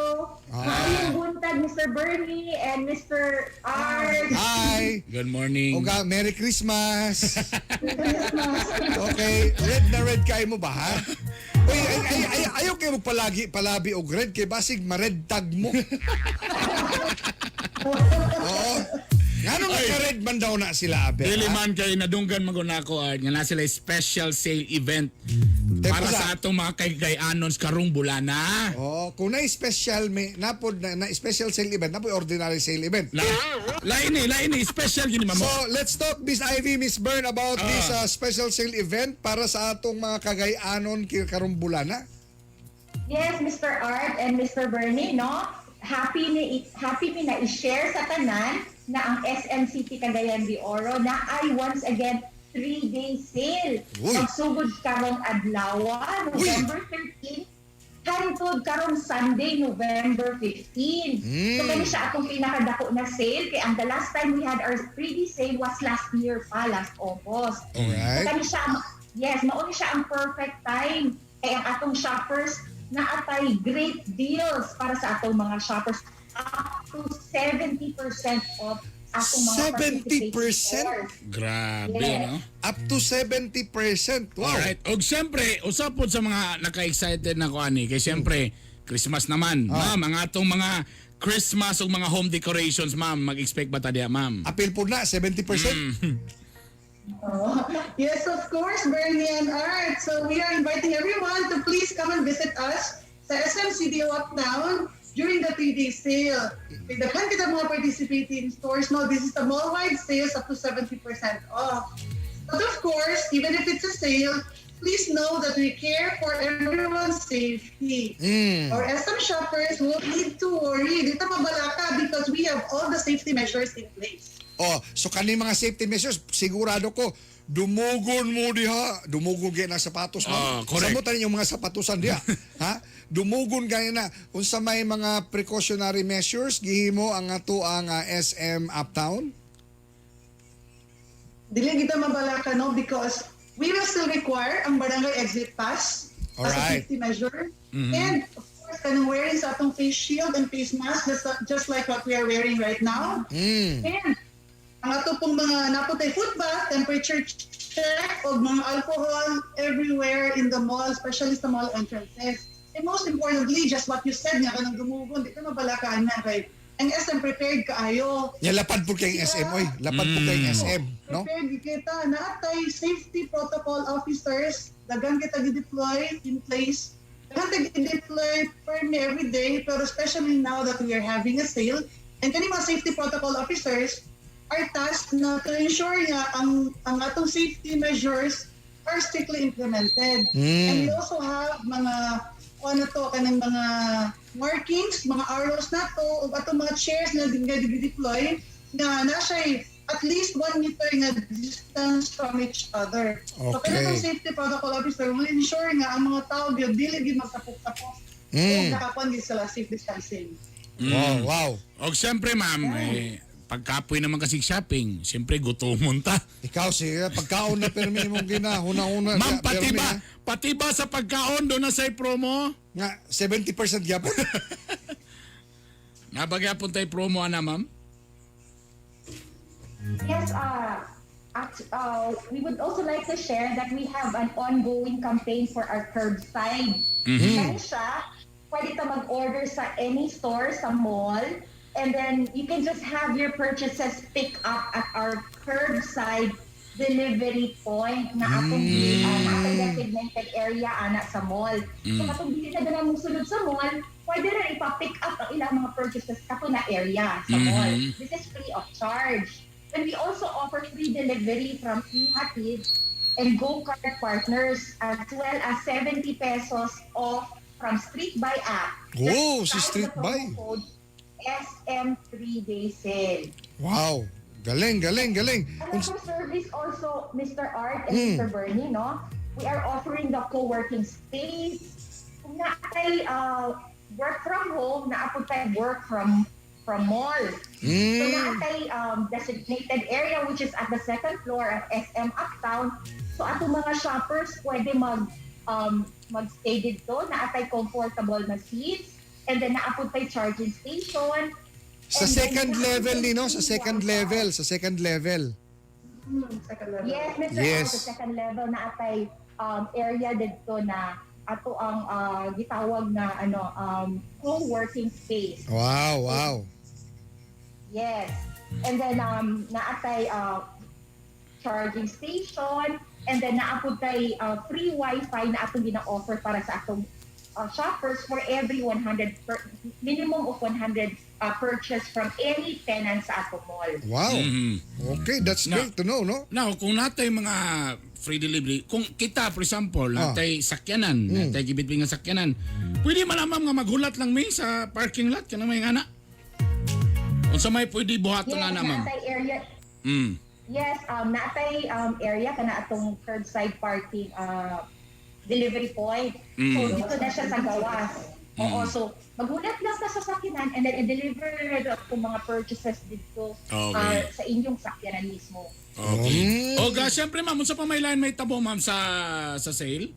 [SPEAKER 10] Mayong buntag, Mr. Bernie and Mr. Art.
[SPEAKER 8] Hi.
[SPEAKER 9] Good morning.
[SPEAKER 8] Oga, Merry Christmas. Okay, red kayo mo ba, ha? Uy, ayaw kayo palabi og red kay basig ma-red tag mo. Oo. Ngano nga red man daw na sila, abe?
[SPEAKER 9] Dili man kay nadunggan maguna ko, Art. Nga na sila special sale event. Para sa atong mga kay-anons karong bulana.
[SPEAKER 8] Oh, kung na-special napod na special sale event, napod ordinary sale event.
[SPEAKER 9] Lain special gini mamo.
[SPEAKER 8] So, let's talk Miss Ivy, Miss Bern about this special sale event para sa atong mga kagay-anon karong bulana.
[SPEAKER 10] Yes, Mr. Art and Mr. Bernie, no? Happy mi na i-share sa tanan na ang SM City Cagayan de Oro na ay once again 3-day sale. Magsugod karong adlaw, November 13, hantod karong Sunday, November 15. So kani siya atong pinakadako na sale kay ang the last time we had our 3-day sale was last year pa, last August.
[SPEAKER 8] Alright.
[SPEAKER 10] So kani siya, yes, mauni siya ang perfect time kay ang atong shoppers na atay great deals para sa atong mga shoppers, up to 70% off atong mga
[SPEAKER 8] 70%?
[SPEAKER 10] stores.
[SPEAKER 9] Grabe,
[SPEAKER 10] Yes.
[SPEAKER 9] no?
[SPEAKER 8] Up to 70%. Wow.
[SPEAKER 9] Alright. Og siyempre, usapod sa mga naka-excited na ko ani, kay siyempre, Christmas naman. Ma'am, ang atong mga Christmas o mga home decorations, ma'am, mag-expect ba tayo, ma'am?
[SPEAKER 8] Apil po na, 70%.
[SPEAKER 12] Yes, of course, Bernie and Art. So we are inviting everyone to please come and visit us sa SM CDO Uptown during the 3-day sale. Daghan kita mga participating stores. No, this is the mall-wide sales up to 70% off. But of course, even if it's a sale, please know that we care for everyone's safety. Our SM shoppers won't need to worry. Dito mabalaka because we have all the safety measures in place.
[SPEAKER 8] Oh, so kani mga safety measures, sigurado ko, dumugon mo diha. Dumugon gaya ng sapatos mo.
[SPEAKER 9] Correct.
[SPEAKER 8] Samutan yung mga sapatusan diha. Ha? Dumugon gaya na. Unsa may mga precautionary measures, gihimo ang ato ang SM Uptown?
[SPEAKER 12] Dili kita mabalaka, no, because we will still require ang barangay exit pass as a
[SPEAKER 8] Alright.
[SPEAKER 12] safety measure. And of course, kanang wearing sa atong face shield and face mask, just like what we are wearing right now. And ang ato pong mga naputay food bath, temperature check, o mga alcohol everywhere in the mall, especially sa mall entrances. And most importantly, just what you said nga kanang gumugon, di ka mabalakaan na kay ang SM prepared kaayo.
[SPEAKER 8] Ya lapad po kayong SM, oy. Lapad po kayong SM, no?
[SPEAKER 12] Prepared kita. Naatay safety protocol officers, dagan kita gi-deploy in place. Dagan gi-deploy per every day, pero especially now that we are having a sale, and kani mga safety protocol officers are tasked na to ensure nga ang atong safety measures are strictly implemented. And we also have mga kanang mga markings, mga arrows na to, o atong mga chairs na deploy na nasa at least 1 meter nga distance from each other. So kaya ng safety protocol officer will ensure nga ang mga tao dili magtapok-tapok. Nakakuan din sila safe distancing.
[SPEAKER 8] Wow.
[SPEAKER 9] O siyempre ma'am, pagkapoy naman kasi shopping, siyempre gutomon ta.
[SPEAKER 8] Ikaw siya, pagkaon na permi mong una.
[SPEAKER 9] Ma'am, pati ba sa pagkaon doon na sa promo?
[SPEAKER 8] Nga, 70% gyapon.
[SPEAKER 9] Nabagyapon tayo promo, ana ma'am?
[SPEAKER 13] Yes, we would also like to share that we have an ongoing campaign for our curbside. Kaya siya, pwede ka mag-order sa any store sa mall, and then you can just have your purchases pick up at our curbside delivery point na atong designated area ana sa mall. So katong dili na mong sulod sa mall, pwede rin ipa-pick up ang ilang mga purchases kato na area sa mall. This is free of charge. And we also offer free delivery from e-hatid and go-kart partners, as well as 70 pesos off from Street Buy app.
[SPEAKER 8] Oh, si Street Buy.
[SPEAKER 13] SM 3-day sale.
[SPEAKER 8] Wow. Galing.
[SPEAKER 13] And for service also, Mr. Art and Mr. Bernie, no? We are offering the co-working space. Kung naatay work from home, naapod tayo work from mall. So naatay designated area which is at the second floor at SM Uptown. So ato mga shoppers pwede mag-stay dito, naatay comfortable na seats, and then naapod tayo charging station.
[SPEAKER 8] Sa second level nino, sa second level.
[SPEAKER 12] Second level.
[SPEAKER 13] Yes, Mr.
[SPEAKER 8] Yes.
[SPEAKER 13] Sa second level na atay area dito na ato ang gitawag na co-working space.
[SPEAKER 8] Wow.
[SPEAKER 13] Yes. And then naatay charging station, and then naapod tay free wifi na atong gina-offer para sa atong shoppers for every minimum of 100 purchase from any tenant sa atong mall.
[SPEAKER 8] Wow. Okay, that's great to know, no?
[SPEAKER 9] Now, kung natay mga free delivery, kung kita, for example, natay sakyanan, natay gibitbing nga sakyanan, pwede malamang nga maghulat lang may sa parking lot, kanang may ngana. Kung sa may pwede buhaton na ma'am.
[SPEAKER 13] Natay area. Yes, natay area kana atong curbside parking delivery point. So dito na siya sa gawas. Oo, so maghulat lang ka sa sakyanan and then i-deliver na ang mga purchases dito sa inyong sakyanan mismo.
[SPEAKER 9] Okay. O siyempre ma'am, sa pamailan may tabo ma'am sa sale?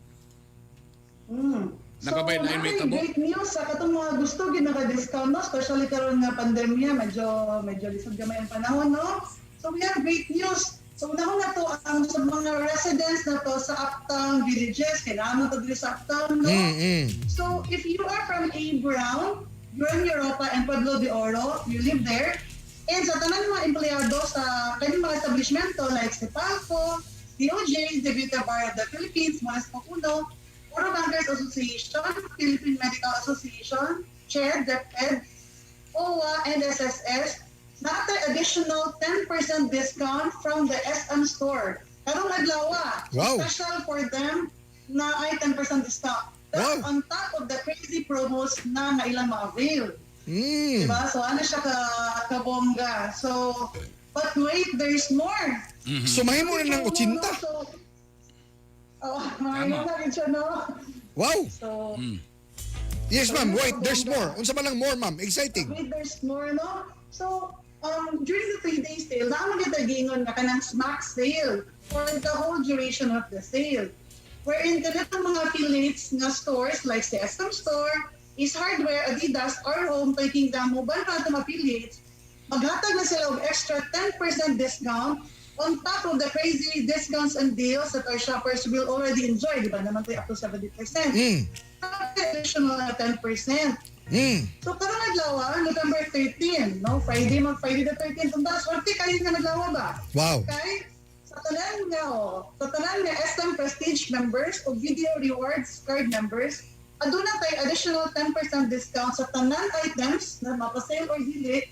[SPEAKER 9] Nakabay na may tabo?
[SPEAKER 12] Great news sa katong mga gusto ginaka-discount, no? Especially karon nga pandemya, medyo lisod gamay ang panahon, no? So we have great news. So unahon na to ang sa mga residents na to sa Uptown Villages, kailangan mo to dito sa Uptown, no? So if you are from A. Brown, Gran Europa, and Pueblo de Oro, you live there, and sa tanan mga empleyado sa kanyang mga establishmento like Sepalco, DOJ, the Beauty Bar of the Philippines, Mas Macuno, Oro Bankers Association, Philippine Medical Association, CHED, DepEd, OWA, and SSS, natay additional 10% discount from the SM store. Karong adlaw, special for them na ay 10% discount. That's on top of the crazy promos na ilang ma-avail. Diba? So ano siya kabongga. So, but wait, there's more.
[SPEAKER 8] Sumahin mo na ng 80.
[SPEAKER 12] Mahal na rin siya, no?
[SPEAKER 8] Wow.
[SPEAKER 12] So,
[SPEAKER 8] yes, ma'am. Wait, there's more. Unsa man lang more, ma'am? Exciting.
[SPEAKER 12] Wait, there's more, no? So, during the 3-day sale, naman kita gingon na kanang smack sale for the whole duration of the sale. Wherein ganitong mga affiliates na stores like the SM Store, Is Hardware, Adidas, or Home, taking the mobile platform affiliates, maghatag na sila og extra 10% discount on top of the crazy discounts and deals that our shoppers will already enjoy, di ba? Naman tayo up to 70%. Additional na 10%. So karong adlaw, November 13, no? Friday the 13th, unta swerte kayo nga naglawa ba?
[SPEAKER 8] Wow.
[SPEAKER 12] Okay? Sa tanan nga SM Prestige members o Video Rewards card members, aduna tay additional 10% discount sa tanan items na mapasale or dili.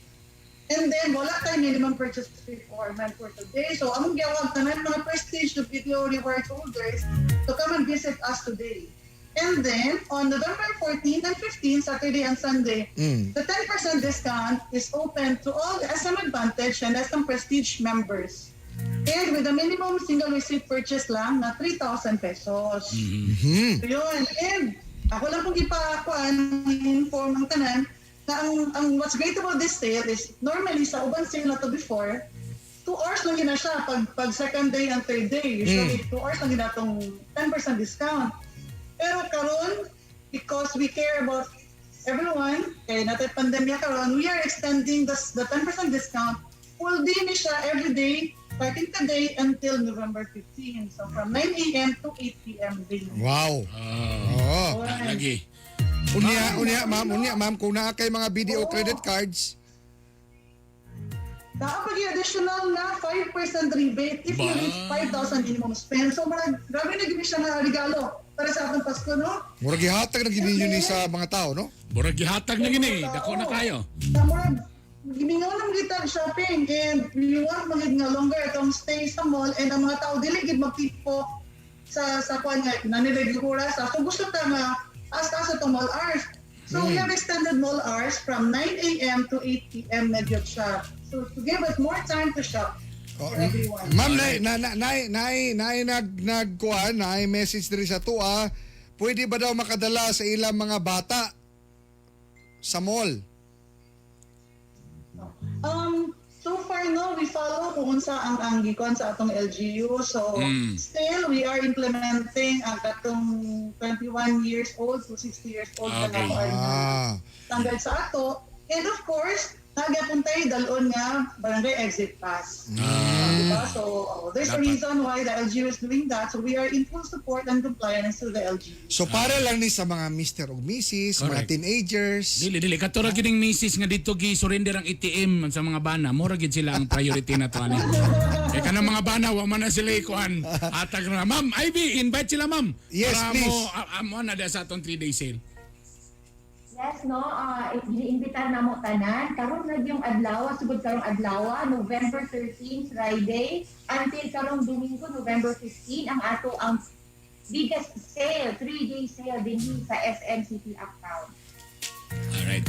[SPEAKER 12] And then, wala tayo minimum purchase requirement for today. So, among gawag tanan mga Prestige o Video Rewards holders to come and visit us today. And then, on November 14 and 15, Saturday and Sunday, the 10% discount is open to all the SM Advantage and SM Prestige members. And with a minimum single receipt purchase lang na 3,000 pesos. So, yun. And ako lang pong inform ang tanan na ang what's great about this sale is normally sa uban sale na to before, 2 hours lang yun na siya pag second day and third day. Usually 2 hours lang yun na itong 10% discount. Pero karon, because we care about everyone, kaya natin pandemya karon, we are extending the 10% discount full day ni siya every day, starting today until November 15. So from 9 a.m. to 8 p.m. daily.
[SPEAKER 8] Wow.
[SPEAKER 9] Lagi.
[SPEAKER 8] Unya ma'am, kung naa kay mga BDO credit cards,
[SPEAKER 12] Nakapag additional na 5% rebate if you reach 5,000 minimum spend. So, grabe na gini siya na regalo para sa atong Pasko, no?
[SPEAKER 8] murag gihatag na gini yun sa mga tao, no?
[SPEAKER 9] Murag gihatag na gini, dako na kayo.
[SPEAKER 12] Murag, gimingaw ng kita shopping and we want magig nga longer itong stay sa mall and ang mga tao dili gid magtipo sa kwan nga naniregura sa. So, gusto ta nga taas itong mall hours. So, we have extended mall hours from 9 a.m. to 8 p.m. medyo siya. So, to give us more time to shop for everyone.
[SPEAKER 8] Ma'am, nagkuhan, message diri sa tuwa, pwede ba daw makadala sa ilang mga bata sa mall?
[SPEAKER 12] So far, no, we follow kung unsa ang gikuan sa atong LGU. So, still, we are implementing ang katong 21 years old to 60 years old na standard sa ato. And of course, nagapuntay dalon nga barangay exit pass. Diba? So, there's a reason why the LGU is doing that. So, we are in full support and compliance to the LGU.
[SPEAKER 8] So para lang ni sa mga Mr. o Mrs., mga teenagers.
[SPEAKER 9] Dili katura gining misis nga dito gi surrender ang ATM sa mga bana, mura gid sila ang priority na to ani. Kay kanang mga bana wa man na sila ikuan. Atag na Ma'am Ivy, invite sila ma'am.
[SPEAKER 8] Yes,
[SPEAKER 9] para
[SPEAKER 8] please.
[SPEAKER 9] mo na sa atong 3-day sale.
[SPEAKER 13] Yes, no, iniimbitar na mo tanan. Karon na yung adlaw, sugod karong adlaw, November 13, Friday, until karong Domingo, November 15, ang ato ang biggest sale, 3-day sale din sa SM City Uptown.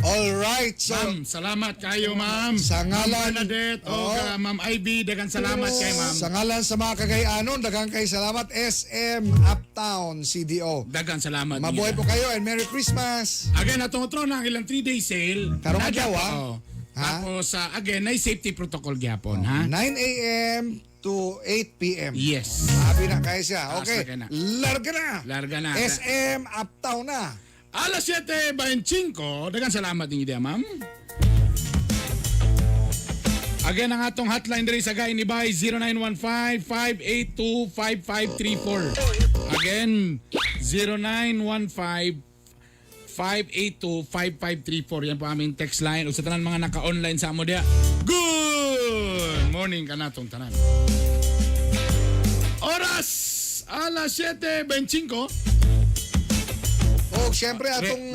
[SPEAKER 8] Alright. So,
[SPEAKER 9] Ma'am, salamat kayo ma'am.
[SPEAKER 8] Sa ngalan-
[SPEAKER 9] Bernadette o Ma'am Ivy, dagan salamat kay ma'am.
[SPEAKER 8] sa ngalan sa mga kagayanon, daghang kay salamat SM Uptown CDO.
[SPEAKER 9] Dagan salamat.
[SPEAKER 8] Mabuhay
[SPEAKER 9] niya.
[SPEAKER 8] po kayo and Merry Christmas.
[SPEAKER 9] Again, atong utro na ang ilang 3-day sale.
[SPEAKER 8] Karong
[SPEAKER 9] Nadya
[SPEAKER 8] adlaw,
[SPEAKER 9] pa,
[SPEAKER 8] ha?
[SPEAKER 9] oh. Tapos, again, ay safety protocol gyapon, ha?
[SPEAKER 8] 9 a.m. to 8 p.m.
[SPEAKER 9] Yes.
[SPEAKER 8] Sabi na kayo siya. Okay.
[SPEAKER 9] Taas na.
[SPEAKER 8] Larga na.
[SPEAKER 9] Larga na.
[SPEAKER 8] SM Uptown na.
[SPEAKER 9] Alas 7:25, dagan salamat ninyo diya, ma'am. Again, ang atong hotline diri sa Gay ni Bay, 0915-582-5534. Again, 0915-582-5534. Yan po aming text line. O sa tanan mga naka-online sa amo diya. Good morning ka natong tanan. Oras! Alas 7:25.
[SPEAKER 8] O, syempre atong...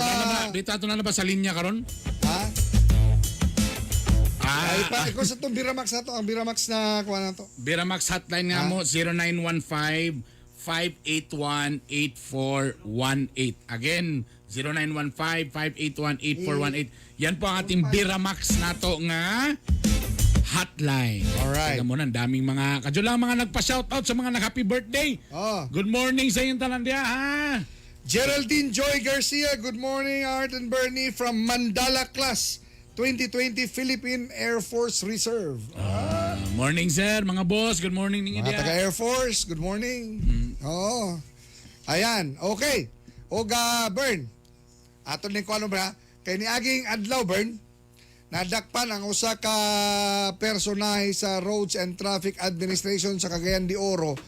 [SPEAKER 9] Dito ato na ba sa linya karon?
[SPEAKER 8] ha? Ay, ikaw sa itong Biramax na to. Ang Biramax na kuha na to.
[SPEAKER 9] Biramax hotline nga mo, 0915-581-8418. Again, 0915-581-8418. Yan po ang ating Biramax na to nga hotline.
[SPEAKER 8] Alright.
[SPEAKER 9] Tignan mo na, daming mga, kadyo lang mga nagpa-shoutout sa mga nag-happy birthday.
[SPEAKER 8] Oh.
[SPEAKER 9] Good morning sa iyong talandia, ha?
[SPEAKER 8] Geraldine Joy Garcia, good morning, Art and Bernie from Mandala Class 2020 Philippine Air Force Reserve.
[SPEAKER 9] Morning, sir. Mga boss, good morning ninyo
[SPEAKER 8] Mga
[SPEAKER 9] diya.
[SPEAKER 8] taga Air Force, good morning. Oo. Ayan, okay. Oga Bern, ato ni ko ano ba, kay ni aging adlaw Bern, nadakpan ang usa ka personahe sa Roads and Traffic Administration sa Cagayan de Oro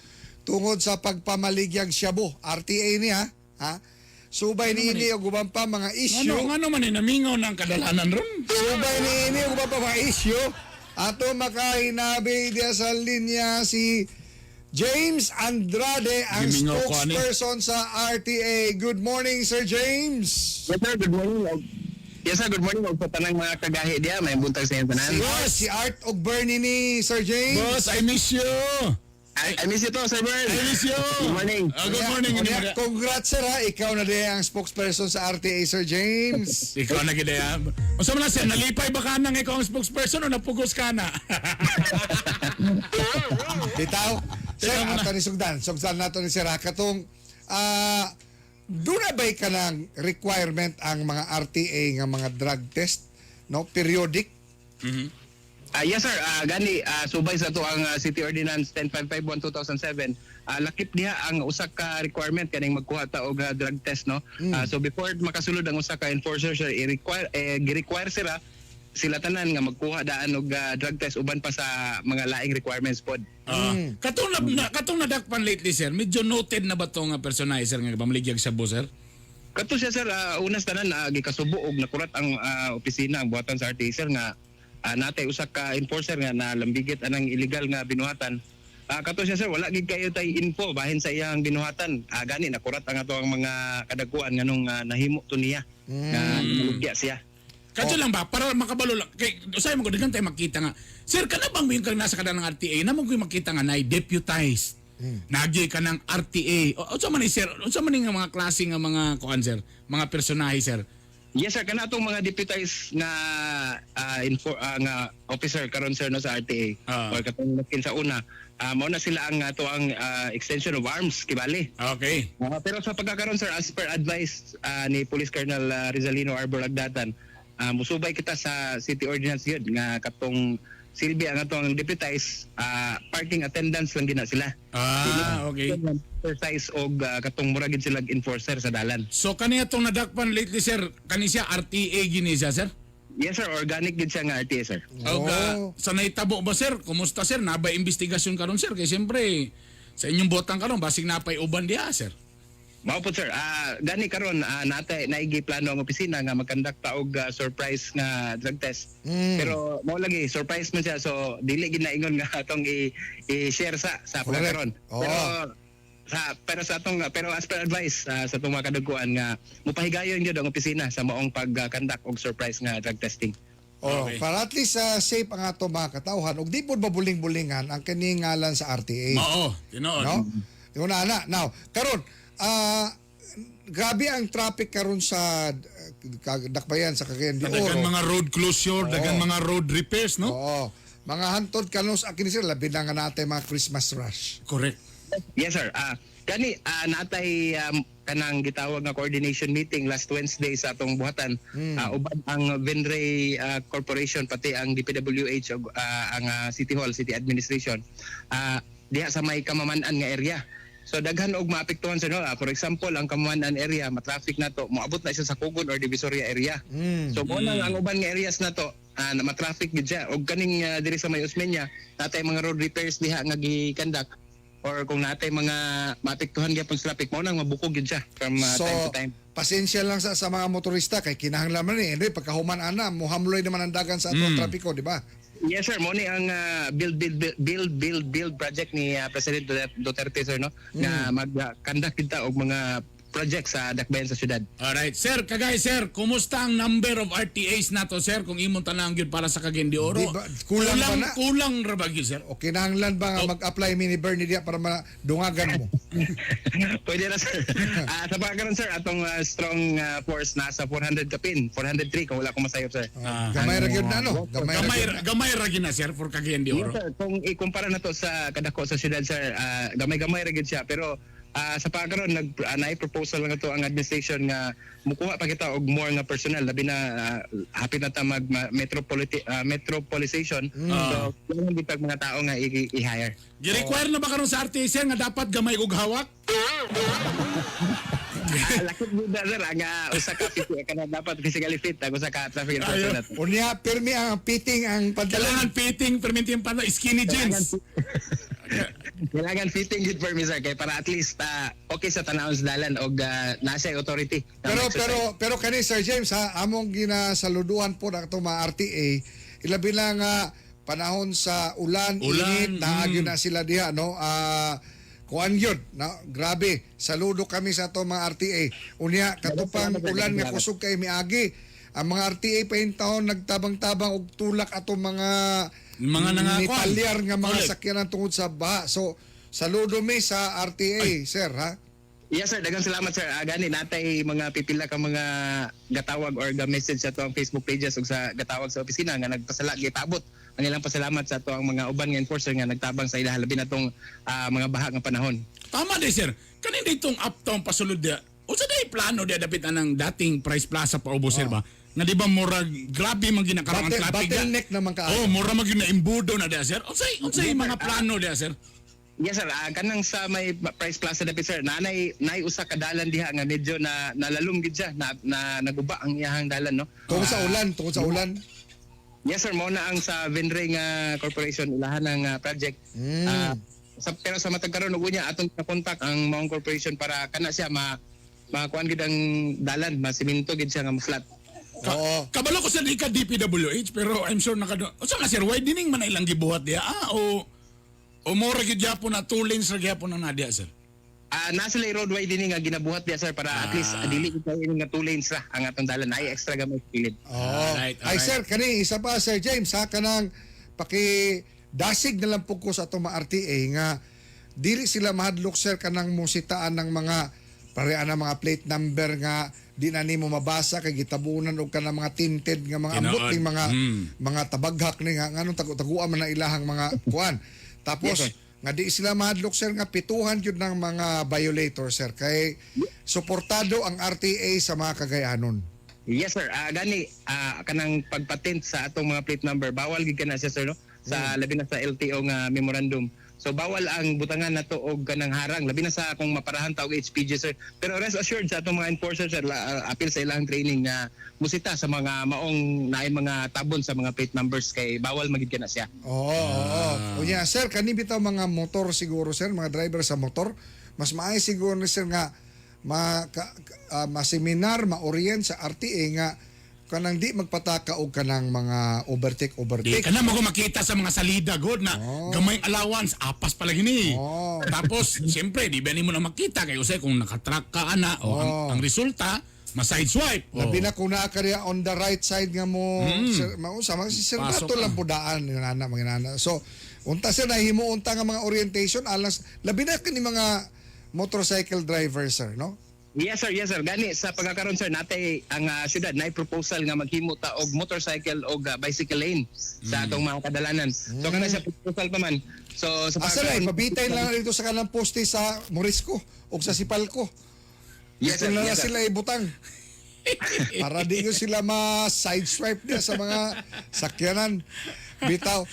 [SPEAKER 8] tungod sa pagpamaligyag shabu. RTA niya, ha? Subay ni ini og uban pa mga issue.
[SPEAKER 9] Ano man namingaw ng kadalanan ron?
[SPEAKER 8] Subay ni ini og uban pa mga issue. Ato makahinabi diya sa linya si James Andrade, ang
[SPEAKER 9] Gimingaw ko, ani.
[SPEAKER 8] spokesperson sa RTA. Good morning, Sir James.
[SPEAKER 14] Yes sir, good morning. Yes sir, good morning. Og sa tanang mga kagahi diya, may buntag sa inyo tanan.
[SPEAKER 8] Si Art og Bernie ni Sir James.
[SPEAKER 9] Boss, I miss you.
[SPEAKER 14] I miss you to, Sir Bern.
[SPEAKER 9] I miss you.
[SPEAKER 14] Good morning.
[SPEAKER 9] Good morning.
[SPEAKER 8] Congrats, sir, ha. Ikaw na din ang spokesperson sa RTA, Sir James.
[SPEAKER 9] Ikaw na gid ya. Unsa man na sir, nalipay ba ka nang ikaw ang spokesperson o napugos ka na?
[SPEAKER 8] Bitaw. Sir, ato ni Sugdan. Sugdan nato ni Sir, ha. Katong, doon na ba'y ka ng requirement ang mga RTA nga mga drug test, no? Periodic?
[SPEAKER 14] Yes sir, gani subay sa to ang City Ordinance 10551/2007. Lakip niya ang usa ka requirement kaning magkuha ta og drug test, no. So before makasulod ang usa ka enforcer sir, i-require sila tanan nga magkuha daan og drug test uban pa sa mga laing requirements pod.
[SPEAKER 9] Katong nadakpan lately sir, medyo noted na ba tong personahe sir nga pamaligyag sa sir?
[SPEAKER 14] Kato siya sir, unas tanan gikasubo og nakurat ang opisina ang buhatan sa RTA sir nga natay usa ka enforcer nga nalambigit anang illegal nga binuhatan. Kato siya sir, wala gid kayo tay info bahin sa iyang binuhatan. Gani nakurat ang ato ang mga kadagkuan nganong nahimo to niya. Nalugya siya.
[SPEAKER 9] Kadto lang ba para makabalo lang kay usay mo ko digan tay makita nga. Sir, kana bang yung kang nasa kada ng RTA namang ko makita nga nay deputized. Nagyoy ka ng RTA. Unsa man ni sir? Unsa man ni nga mga klase nga mga kuan sir? Mga personahe sir?
[SPEAKER 14] Yes sir, kana atong mga deputized nga nga officer karon sir no sa RTA or katong nakin sa una, mao na sila ang ato ang extension of arms kibali.
[SPEAKER 9] Okay.
[SPEAKER 14] Pero sa pagkakaroon sir, as per advice ni Police Colonel Rizalino Arbor Agdatan, musubay kita sa City Ordinance yun nga katong silbi ang atong deputized, parking attendance lang gina sila.
[SPEAKER 9] Okay.
[SPEAKER 14] Exercise og katong muragid sila enforcer sa dalan.
[SPEAKER 9] So kaniya tong nadakpan lately sir, kani siya RTA gini siya sir?
[SPEAKER 14] Yes sir, organic gid siya nga RTA sir.
[SPEAKER 9] Sa naitabo ba sir? Kumusta sir? Nabay investigasyon karon sir? Kay siyempre sa inyong botang karon basig napay uban diha sir.
[SPEAKER 14] Mao po sir, gani karon natay naigi plano ang opisina nga magkandakta og surprise nga drug test. Pero mao lagi surprise man siya, so dili gid na ingon nga atong i-share sa pagkakaron. Pero as per advice sa atong mga kadagkuan nga mupahigayon gyud ang opisina sa maong pagkandak og surprise nga drug testing.
[SPEAKER 8] Okay. Para at least safe ang ato mga katawhan ug di pod mabuling-bulingan ang kining ngalan sa RTA.
[SPEAKER 9] Oo, tinood.
[SPEAKER 8] No? Yung na. Now, karon grabe ang traffic karon sa dakbayan sa Cagayan de Oro.
[SPEAKER 9] Dagan mga road closure, dagan mga road repairs, no?
[SPEAKER 8] Oo. Mga hantod kanos akin sir labi na nga natin mga Christmas rush.
[SPEAKER 9] Correct.
[SPEAKER 14] Yes sir. Gani natay kanang gitawag nga coordination meeting last Wednesday sa atong buhatan. Uban ang Venray Corporation pati ang DPWH ug ang City Hall, City Administration. Diha sa may Kamamanan nga area. So daghan og maapektuhan sa no. For example, ang Kamamanan area, matraffic na to, moabot na siya sa Kugon or Divisoria area. So mo nang ang uban nga areas na to, matraffic gid siya. Og kaning diri sa may Osmeña, natay mga road repairs diha nga gikandak. Or kung natay mga maapektuhan gyapon sa traffic, mo nang mabukog gid siya from time to time.
[SPEAKER 8] Pasensya lang sa mga motorista kay kinahanglan man ni pagkahuman ana mohamloy naman ang dagan sa atong trapiko, di ba?
[SPEAKER 14] Yes sir, mo ni ang build project ni President Duterte sir no, nga magkandak kita og mga projects sa dakbayan sa syudad.
[SPEAKER 9] Alright, sir, kagay sir, kumusta ang number of RTAs nato sir kung imong tanang gyud para sa Cagayan de Oro?
[SPEAKER 8] Kulang ba na?
[SPEAKER 9] Kulang ra ba gyud sir?
[SPEAKER 8] O kinahanglan ba nga mag-apply mini Bernie diya para madungagan mo?
[SPEAKER 14] Pwede na sir. Sa pagkakaroon sir, atong strong force nasa 400 kapin, 403 kung wala ko masayop sir.
[SPEAKER 8] Gamay ra gyud na no.
[SPEAKER 9] Gamay ra gyud na sir for Cagayan de Oro.
[SPEAKER 14] Yes sir, kung ikumpara na to sa kadako sa syudad sir, gamay-gamay ra gyud siya pero sa pagkaron na-proposal lang ito ang administration nga mukuha pa kita og more nga personnel labi na hapit na ta mag metropolization. So yung bitag mga tao nga i-hire.
[SPEAKER 9] Gi-require na ba karon sa RTA sir nga dapat gamay og hawak?
[SPEAKER 14] Lakit buda sir ang usa ka kana dapat physically fit ang usa ka traffic enforcement.
[SPEAKER 8] Unya pirmi ang fitting ang
[SPEAKER 9] Kailangan fitting, perminti yung skinny jeans.
[SPEAKER 14] Kailangan fitting good for me sir kay para at least okay sa tanawon sa dalan og nasa authority.
[SPEAKER 8] Pero kani Sir James ha, among ginasaluduhan po na itong mga RTA, ilabi lang panahon sa ulan, init, naagyo na sila diha, no? Kuan yun, no? Grabe, saludo kami sa itong mga RTA. Unya, katupang ulan nga kusog kay miagi. Ang mga RTA pa yung taon nagtabang-tabang og tulak atong mga palyar nga mga sakyanan tungod sa baha. So, saludo mi sa RTA, sir, ha?
[SPEAKER 14] Yes sir, daghang salamat sir. Gani natay mga pipila ka mga gatawag or ga-message sa tuang Facebook pages ug sa gatawag sa opisina nga gipaabot ang ilang pasalamat sa tuang mga uban nga enforcer nga nagtabang sa ilaha labi na tong mga baha nga panahon.
[SPEAKER 9] Tama di sir. Kanin ditong uptown pasulod dia. Unsa day plano dia dapit anang dating Price Plaza pa ubos sir ba? Nga di ba murag grabe man ginakaroon ang traffic.
[SPEAKER 8] Bottleneck naman ka.
[SPEAKER 9] Mura man gyud na imbudo na dia sir. Unsay mga plano dia sir?
[SPEAKER 14] Yes sir, kanang sa may Price Plaza dapit sir, nay usa ka dalan diha nga medyo na nalalom gid siya na naguba ang iyahang dalan no.
[SPEAKER 8] Tungod sa ulan.
[SPEAKER 14] Yes sir, mo na ang sa Venray nga corporation ilahan ng project. Pero sa matag karon ug unya atong na-contact ang maong corporation para kana siya makuan gid ang dalan, masiminto gid siya nga flat.
[SPEAKER 9] Kabalo ko sa di ka DPWH pero I'm sure unsa nga sir, widening man na ilang gibuhat diha o mora gid gyapon na 2 lanes ra gyapon na diha sir.
[SPEAKER 14] Nasa lay road widening nga ginabuhat diya sir para at least dili ito nga 2 lanes ra ang atong dalan ay extra gamay pilid.
[SPEAKER 9] Alright.
[SPEAKER 8] Ay sir, kani isa pa Sir James ha, kanang dasig na lang po ko sa itong mga RTA nga dili sila mahadlok sir kanang musitaan ng mga pareha na mga plate number nga di na nimo mabasa kay gitabunan og kanang mga tinted nga mga ambot ning mga tabaghak ni nga nganong taguan man na ilahang mga kuan. Tapos nga di sila mahadlok sir nga pituhan yun ng mga violator sir kay suportado ang RTA sa mga kagayanon.
[SPEAKER 14] Yes sir, gani kanang pagpatent sa atong mga plate number bawal gid kana siya sir no sa labi na sa LTO nga memorandum. So bawal ang butangan nato og kanang harang labi na sa akong maparahan ta og HPG sir. Pero rest assured sa atong mga enforcers sir apil sa ilang training nga musita sa mga maong naay mga tabon sa mga plate numbers kay bawal magid kana siya.
[SPEAKER 8] Unya sir, kani bitaw mga motor siguro sir, mga driver sa motor, mas maay siguro ni sir nga maseminar, ma-orient sa RTA nga kanang di magpataka og kanang mga overtake.
[SPEAKER 9] Di kana mo makita sa mga salida god na gamay allowance apas pala gini. Tapos siyempre di ba nimo na makita kay usay kung nakatrack ka ana ang resulta ma-sideswipe.
[SPEAKER 8] Labi na kung naa ka on the right side nga mo si Sir Bato lang pudaan yung nana mga nana. So unta sir nahimo unta nga mga orientation alas labi na kini mga motorcycle driver sir no.
[SPEAKER 14] Yes sir. Gani sa pagkakaroon sir natay ang syudad nay proposal nga maghimo ta og motorcycle og bicycle lane sa atong mga kadalanan. So kana sa proposal pa man. So sa
[SPEAKER 8] pagkakaroon mabitay lang dito sa kanang poste sa Morisco og sa Sipalco.
[SPEAKER 14] Yes sir.
[SPEAKER 8] Sila ibutang. Para di ko sila ma-sideswipe niya sa mga sakyanan. Bitaw.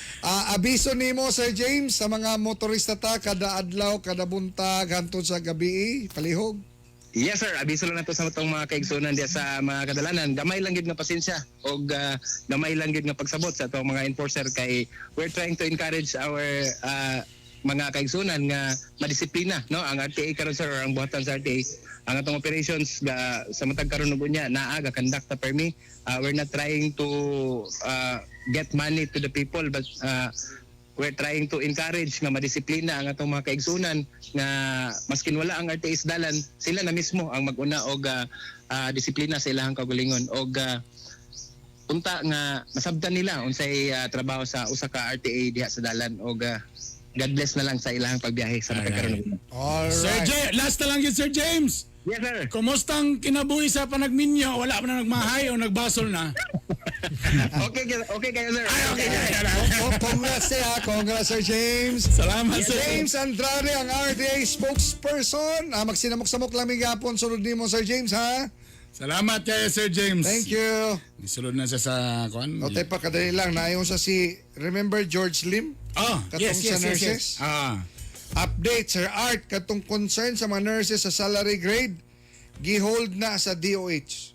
[SPEAKER 8] Abiso nimo Sir James sa mga motorista ta kada adlaw, kada buntag hantod sa gabi palihog.
[SPEAKER 14] Yes sir, abiso lang nato sa itong mga kaigsunan diya sa mga kadalanan. Gamay lang gid nga pasensya o gamay lang gid nga pagsabot sa itong mga enforcer kay we're trying to encourage our mga kaigsunan nga madisiplina no ang RTA karon sir or ang buhatan sa RTA ang atong operations sa matag karon ug unya naa ga conduct ta permi. We're not trying to get money to the people but we're trying to encourage nga madisiplina ang atong mga kaigsunan nga maskin wala ang RTA sa dalan sila na mismo ang mag-una og disiplina sa ilahang kaugalingon og unta nga masabtan nila unsay trabaho sa usa ka RTA diha sa dalan og God bless na lang sa ilahang pagbiyahe sa matag karon.
[SPEAKER 8] Alright.
[SPEAKER 9] Sir James, last na lang yun Sir James.
[SPEAKER 14] Yes, sir.
[SPEAKER 9] Kumustang kinabuhi sa panagminyo? Wala pa na nagmahay o nagbasol na?
[SPEAKER 14] Okay kayo, sir.
[SPEAKER 9] Okay.
[SPEAKER 8] Congrats congrats Sir James.
[SPEAKER 9] Salamat, sir.
[SPEAKER 8] James Andrade ang RTA spokesperson. Magsinamok-samok lang gapon sunod nimo Sir James ha.
[SPEAKER 9] Salamat kayo, Sir James.
[SPEAKER 8] Thank you.
[SPEAKER 9] Isulod na siya sa kuan.
[SPEAKER 8] O tayo pa kadali lang naayon sa si remember George Lim?
[SPEAKER 9] Oh,
[SPEAKER 8] Katong sa nurses? Update Sir Art katong concern sa mga nurses sa salary grade gihold na sa DOH.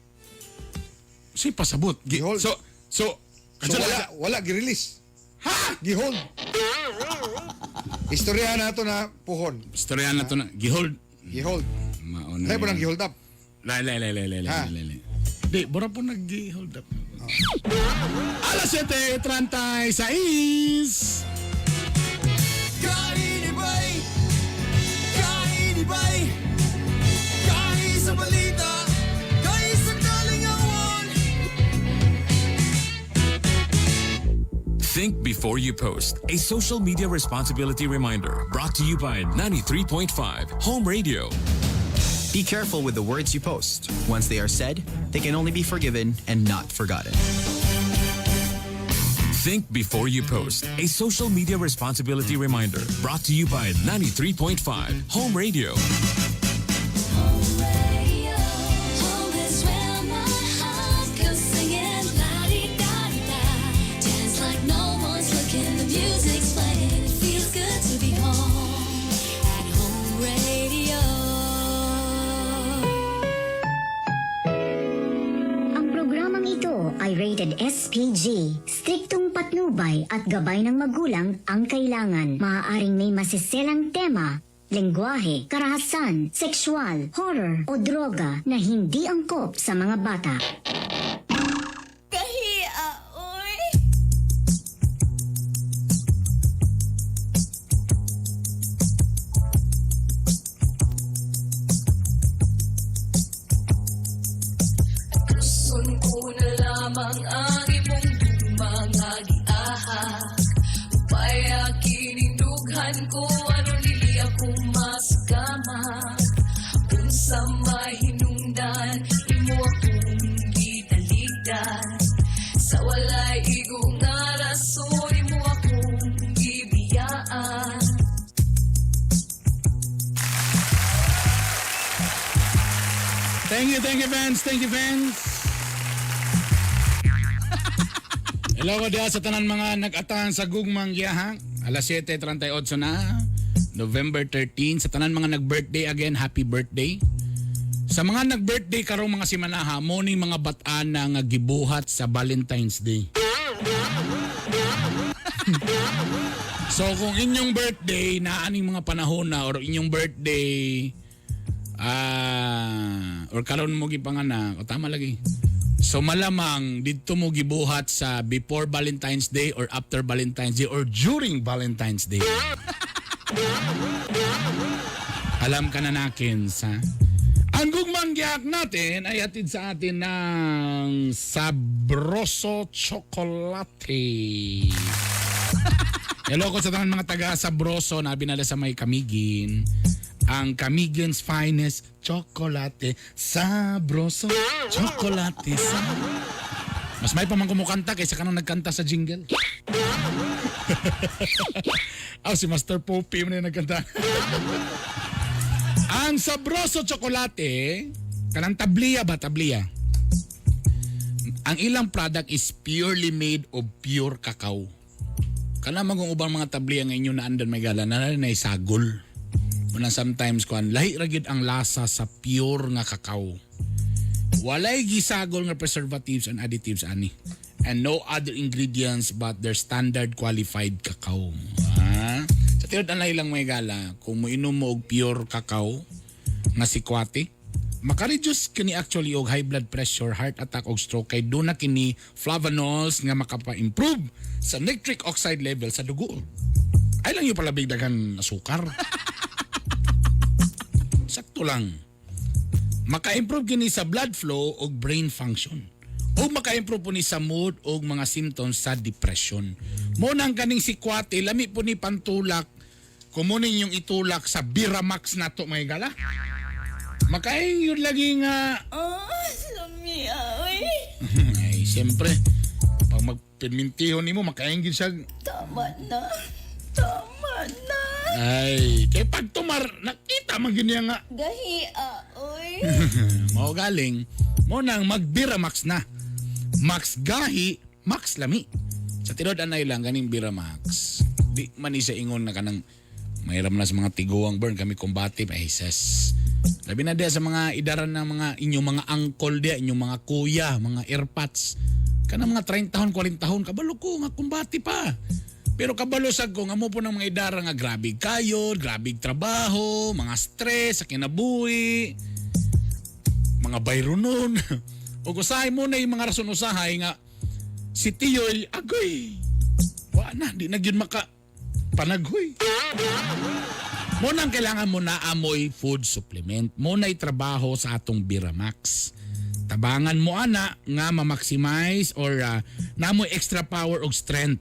[SPEAKER 9] Si pasabot.
[SPEAKER 8] Gihold.
[SPEAKER 9] So
[SPEAKER 8] So wala gi-release.
[SPEAKER 9] Ha?
[SPEAKER 8] Gihold. Istoryahan nato na puhon.
[SPEAKER 9] Istoryahan na to na. Gihold.
[SPEAKER 8] Gihold.
[SPEAKER 9] Mauna.
[SPEAKER 8] Tayo po nang gihold up.
[SPEAKER 9] Lay. Di, bora po nag-hold up. Alas 7:36.
[SPEAKER 1] Kainibay, kainibay, kain sa balita, kain sa kalingawan.
[SPEAKER 3] Think before you post. A social media responsibility reminder brought to you by 93.5 Home Radio.
[SPEAKER 15] Be careful with the words you post. Once they are said, they can only be forgiven and not forgotten.
[SPEAKER 3] Think before you post. A social media responsibility reminder brought to you by 93.5 Home Radio.
[SPEAKER 4] Home is where my heart goes singing la-di-da-di-da. Dance like no one's looking, the music's playing. It feels good to be home at Home Radio.
[SPEAKER 16] Ang programang ito ay rated SPG. Striktong patnubay at gabay ng magulang ang kailangan. Maaaring may masiselang tema, lengguwahe, karahasan, sexual, horror o droga na hindi angkop sa mga bata.
[SPEAKER 4] Kahiya, oy! Gusto ko na lamang ang imong mga giahak. Upaya kinindughan ko ano nili ako mas gamak. Unsa mahinungdan imo akong gitaligdan. Sa walay igo nga rason imo akong gibiyaan.
[SPEAKER 9] Thank you, fans. Thank you, fans. Hello ko diya sa tanan mga nag-atahan sa gugmang giyahang. Alas 7:38 na, November 13. Sa tanan mga nag-birthday again, happy birthday. Sa mga nag-birthday karong mga simanaha, mo ni mga batan na nga gibuhat sa Valentine's Day. So kung inyong birthday na aning mga panahon na or inyong birthday or karon mo gipanganak, o tama lagi. So malamang dito mo gibuhat sa before Valentine's Day or after Valentine's Day or during Valentine's Day. Alam ka na nakin sa ang gugmang giyak natin ay atid sa atin ng Sabroso Chocolate. Hello ko sa mga taga Sabroso na binala sa may Camiguin. Ang Camiguin's finest chocolate, Sabroso Chocolate. Mas may pa man kumukanta kaysa ka nang nagkanta sa jingle. Si Master Poppy mo na nagkanta. Ang Sabroso Chocolate, kanang tabliya ba? Tabliya. Ang ilang product is purely made of pure cacao. Kanang magong ubang mga tabliya ngayon na andan may gala na sagol. Muna sometimes kuan lahi ra gyud ang lasa sa pure nga cacao. Walay gisagol nga preservatives and additives ani. And no other ingredients but their standard qualified cacao. Sa tinud ang lang may gala, kung moinom mo og pure cacao nga sikwate, maka-reduce kini actually og high blood pressure, heart attack og stroke kay do na kini flavonols nga makapa-improve sa nitric oxide level sa dugo. Ay lang yung pala bigdagan asukar. Sakto lang. Maka-improve kini sa blood flow o brain function. O maka-improve po ni sa mood o mga symptoms sa depression. Mo nang kaning sikwate, lami po ni pantulak. Kumunin yung itulak sa Biramax na to, may gala. Makain yun lagi nga.
[SPEAKER 4] Lami, ay.
[SPEAKER 9] Ay, siyempre. Pag magpermintihon ni mo, makain yun siya.
[SPEAKER 4] Tama na. Tama na.
[SPEAKER 9] Ay, kay pag tumar, nakita man ganyan nga.
[SPEAKER 4] Gahi, oy.
[SPEAKER 9] Mao galing, mo nang magbiramax na. Max gahi, max lami. Sa tinod anay lang ganing biramax. Di man isa ingon na kanang mayram na sa mga tiguang burn kami kumbati pa Jesus. Labi na dia sa mga idaran ng mga inyong mga angkol dia, inyong mga kuya, mga airpods. Kanang mga 30 taon, 40 taon, kabalo ko nga kumbati pa. Pero kabalo sad ko nga mo po ng mga idara nga grabe kayod, grabe trabaho, mga stress sa kinabuhi, mga bayronon. O usahay mo na yung mga rason usahay nga si Tiyoy, agoy, wala na, di na yun maka panaghoy. Mo nang kailangan mo na amoy food supplement. Mo na itrabaho sa atong Biramax. Tabangan mo ana nga ma-maximize or namoy extra power og strength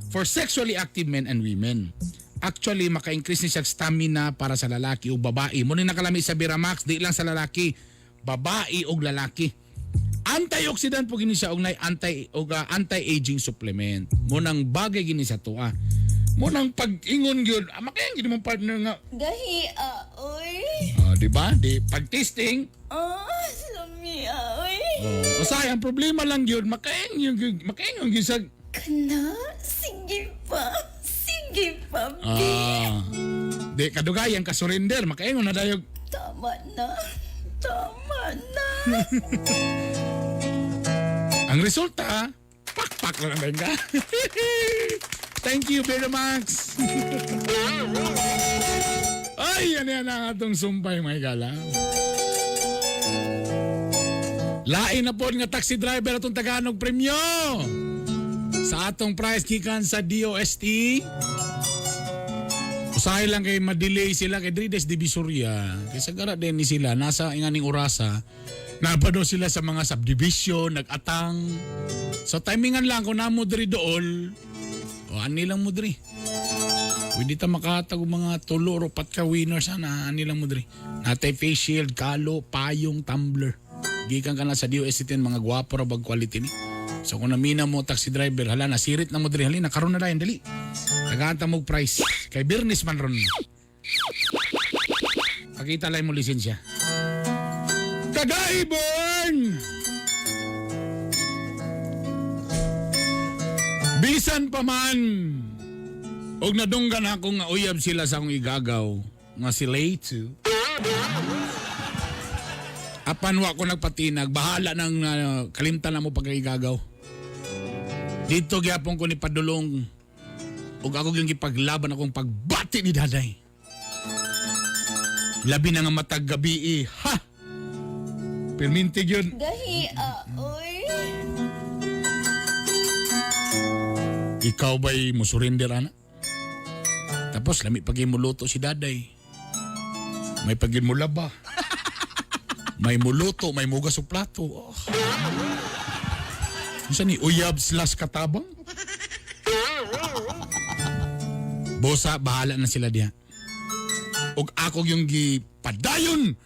[SPEAKER 9] for sexually active men and women. Actually, maka-increase ni siya stamina para sa lalaki o babae. Mo ni nakalami sa Biramax, di lang sa lalaki, babae o lalaki. Antioxidant po gini siya og anti-aging supplement. Mo nang bagay gini sa tuwa. Mo nang pag-ingon gyud, makayan gid mo partner nga.
[SPEAKER 4] Gahi, oy.
[SPEAKER 9] Di ba? Di pag-testing.
[SPEAKER 4] Lami, oy.
[SPEAKER 9] Usay ang problema lang gyud, makayan gyud sa
[SPEAKER 4] Kana, sige pa. Sige pa,
[SPEAKER 9] di kadugayan ka surrender, makayan na dayog.
[SPEAKER 4] Tama na. Tama na.
[SPEAKER 9] Ang resulta, pakpak lang ang ka. Thank you very much. Ay, yan ang atong sumpay, mga gala. Lain na po nga taxi driver atong Tagalog premyo. Sa atong price kikan sa DOST. Usahay lang kay ma-delay sila kay Drides Divisoria. Kaysa gara din ni sila, nasa inganing orasa. Napado sila sa mga subdivision, nag-atang. So timingan lang kung namo diri dool. O ani lang mo diri. Pwede ta makatag mga tulo o pat ka winners ana ani lang mo diri. Natay face shield, kalo, payong, tumbler. Gikan ka na sa DOST mga gwapo ra bag quality ni. So kung namina mo taxi driver, hala nasirit na mo diri, halina karon na dayon dali. Naganta mo price kay Bernis man ron. Pakita lang mo lisensya. Kagaibon! Bisan pa man og nadunggan ako nga uyab sila sa akong igagaw nga si Leitu. Apan wa ko nagpatinag, bahala nang kalimtan na mo pagkigagaw. Dito gyapon ko ni padulong ug ako gyung gipaglaban akong pagbati ni Daday. Labi na nga matag gabi ha. Permintig yun.
[SPEAKER 4] Gahi, oy.
[SPEAKER 9] Ikaw ba'y mo surrender, ana? Tapos lami pag muluto si Daday. May pag mo laba. May muluto, may mugas o plato. Oh. Isa ni uyab / katabang. Bosa, bahala na sila diha. Og ako yung gipadayon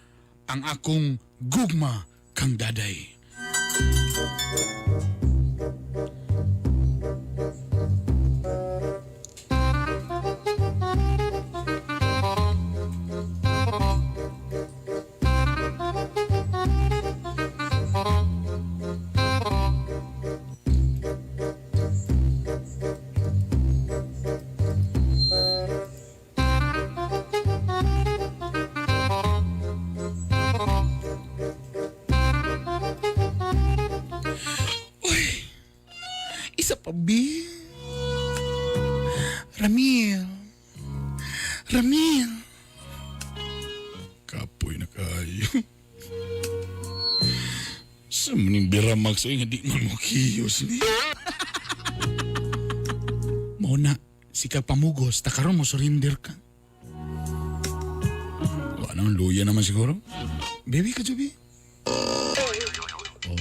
[SPEAKER 9] ang akong gugma kang Daday. Ramil. Kapoy na kayo. Sa maning Biramax ay hindi man mo kiyos ni. Muna, si pamugos, takaroon mo surrender ka. Ano, luya naman siguro? Baby ka, Jubi?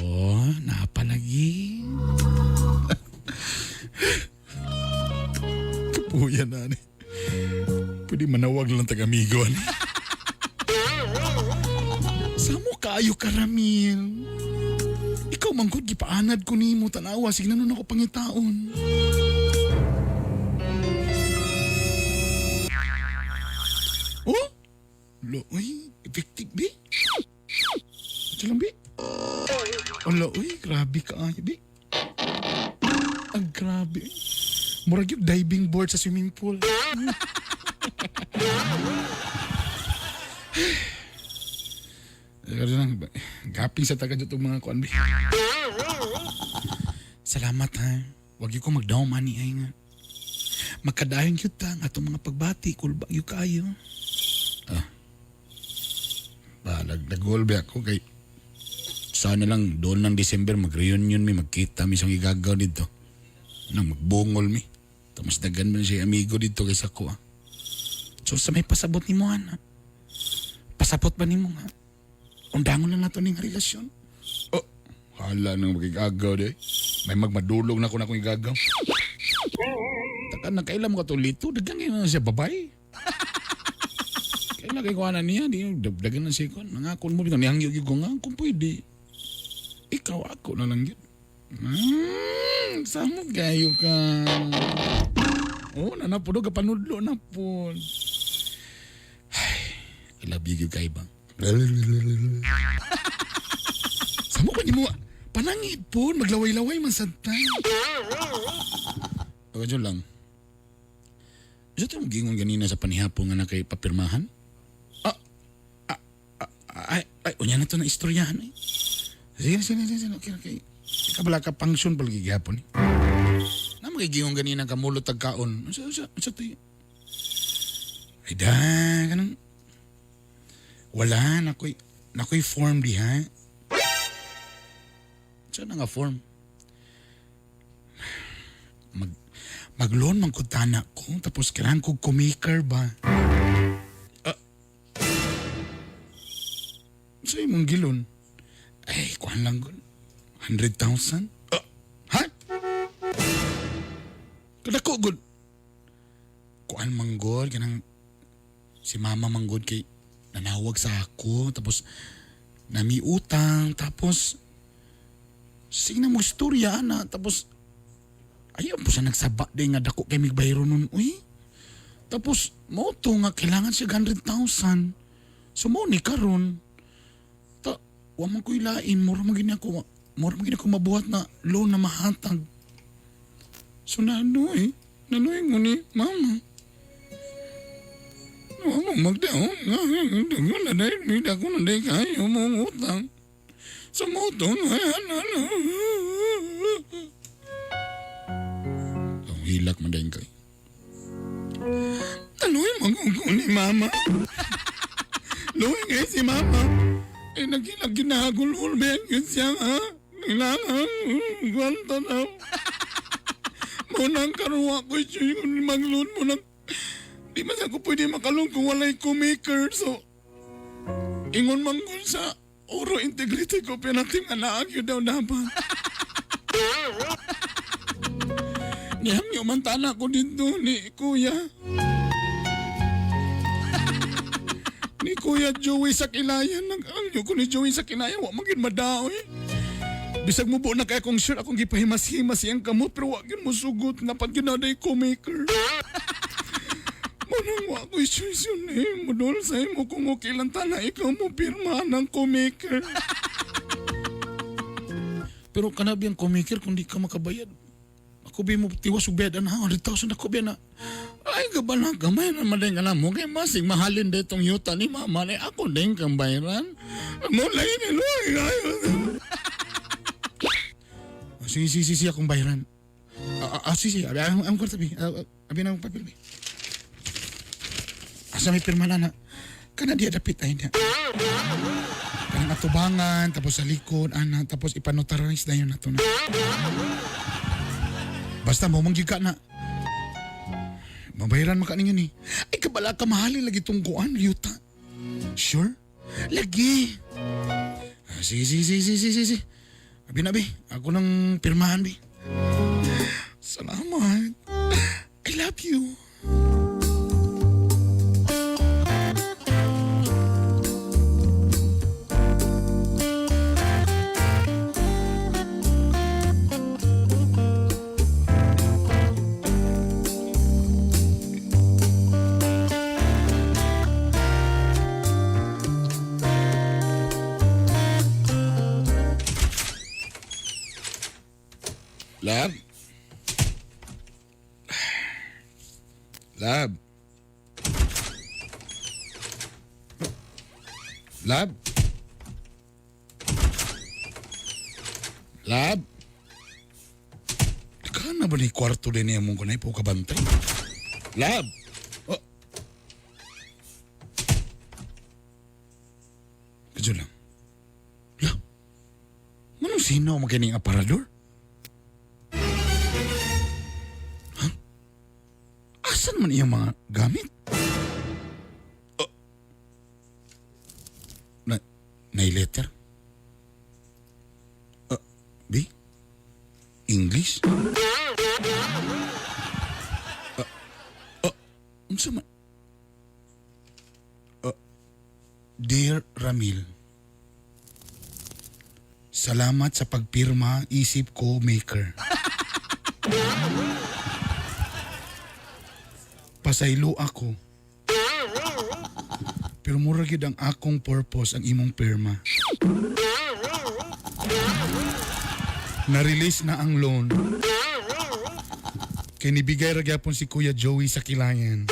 [SPEAKER 9] Oh, napalagi. Kapuya na ni. Pwede manawag lang tag-amigo. kaayo ka, Ramil. Ikaw manggod gipaanad ko nimo tanawa sige nanon ako pangitaon. Oh? Lo, uy, effective bi. Ito lang bi. Ala, uy, grabe ka ay bi. Ang grabe. Murag yung diving board sa swimming pool. Gaping sa taga itong mga kuan bi. Salamat ha. Wag yung ko mag-down money ay nga. Magkadayon yun ta nga itong mga pagbati. Kulba yung kayo. Nag-gulbe ako kay sana lang doon ng December mag-reunion mi. Magkita mi isang igagaw dito. Nang magbungol mi. Tapos dagan mo siya amigo dito kaysa ko. So sa may pasabot ni mo ha. Pasabot ba ni mo ha? Undangon na nato ning relasyon. Oh, hala nang magigagaw de. May magmadulog na ko na akong igagaw. Taka na kailan mo katulito, dagan na siya babay. Kailan kay kuhanan niya, di dagan na siya ko. Nangakon mo dito, nihangyog ko nga kung pwede. Ikaw ako na lang yun. Sama kayo ka. Oh, nanapod ka panudlo na po. I love you kay bang. Samo ko ni mo panangit po maglaway-laway man santa. Ojo lang. Ito mo gingon ganina sa panihapon nga na kay papirmahan? Ay, unya na to na istoryahan eh. Sige. Okay. Kabala ka function palagi gihapon eh. Na magigingon ganina kamulot tagkaon. Sa tayo. Ay da, kanang wala, nakoy form di ha. Saan nga form? Mag-loan man ko tanak ko, tapos kailangan ko kumaker ba? Sa'yo mong gilon? Ay, kuhan lang ko. 100,000? Ha? Kadako, good. Kuhan manggod, kanang si mama manggod kay nanawag sa ako, tapos namiutang, tapos sige na mo istorya na, tapos ayaw po siya nagsaba din nga dako kay migbayro nun, uy. Tapos mo to nga kailangan siya 100,000. So mo ni karon. Wa man ko ilain, mura magini ako mabuhat na loan na mahatag. So nanoy mo ni mama. Ano magdaon nga, wala dahil may dako na dahil kayo mong utang. Sa moto, ang hilak mo dahil kayo. Taloy magugol ni mama. Loy nga si mama. Eh nagilag ginagulol ba yun siya ha? Kailangan, gwanta na. Munang karuwa ko siya yung mag-loan mo ng di man ako pwede makalong kung walay kumaker. So, ingon manggol sa oro integrity ko pinating anaag yun daw dapat. Nihangyo man tana ko dito ni Kuya. Ni Kuya Joey sa kilayan. Nag-alyo ko ni Joey sa kilayan. Wa magin madaoy. Bisag mo po na kaya kong sure akong gipahimas-himas iyang kamot pero wag yun mo sugot na pag ginaday kumaker. Manang wa ko'y choice yun eh. Mudol sa'yo mo kung okay lang tana ikaw mo pirma ng kumaker. Pero kanabi ang kumaker kung di ka makabayad. Ako ba mo tiwas ubed na 100,000 ako ba na. Ay gabal na gamay na maday ka na mo. Kaya masing mahalin de itong yuta ni mama na ako din kang bayaran. Mulay ni Loy kayo. Sige akong bayaran. Sige. Ang kwartabi. Abi na akong papel. Asa may pirma na kana diya dapit ay niya. Kanang atubangan, tapos sa likod, tapos ipanotarize na yun nato na. Basta mo manggika na. Mabayaran maka ninyo ni. Ay kabala ka mahalin lagi itong kuan, yuta. Sure? Lagi. Sige. Abi na, bi. Ako nang pirmahan, bi. Salamat. I love you. Lab? Lab? Lab? Lab? Ikaw na ba ni kwarto din niya mong kunay po kabantay? Lab? Oh. Kadyo lang. Lab? Manong sino maganing aparador? Huh? Asan man iyang mga gamit? Oh. Na-letter? B? English? Unsa man? Dear Ramil, salamat sa pagpirma, isip ko maker. Pasaylo ako. Pero mura gid ang akong purpose ang imong pirma. Na-release na ang loan. Kaya nibigay ra gyapon si Kuya Joey sa Kilayan.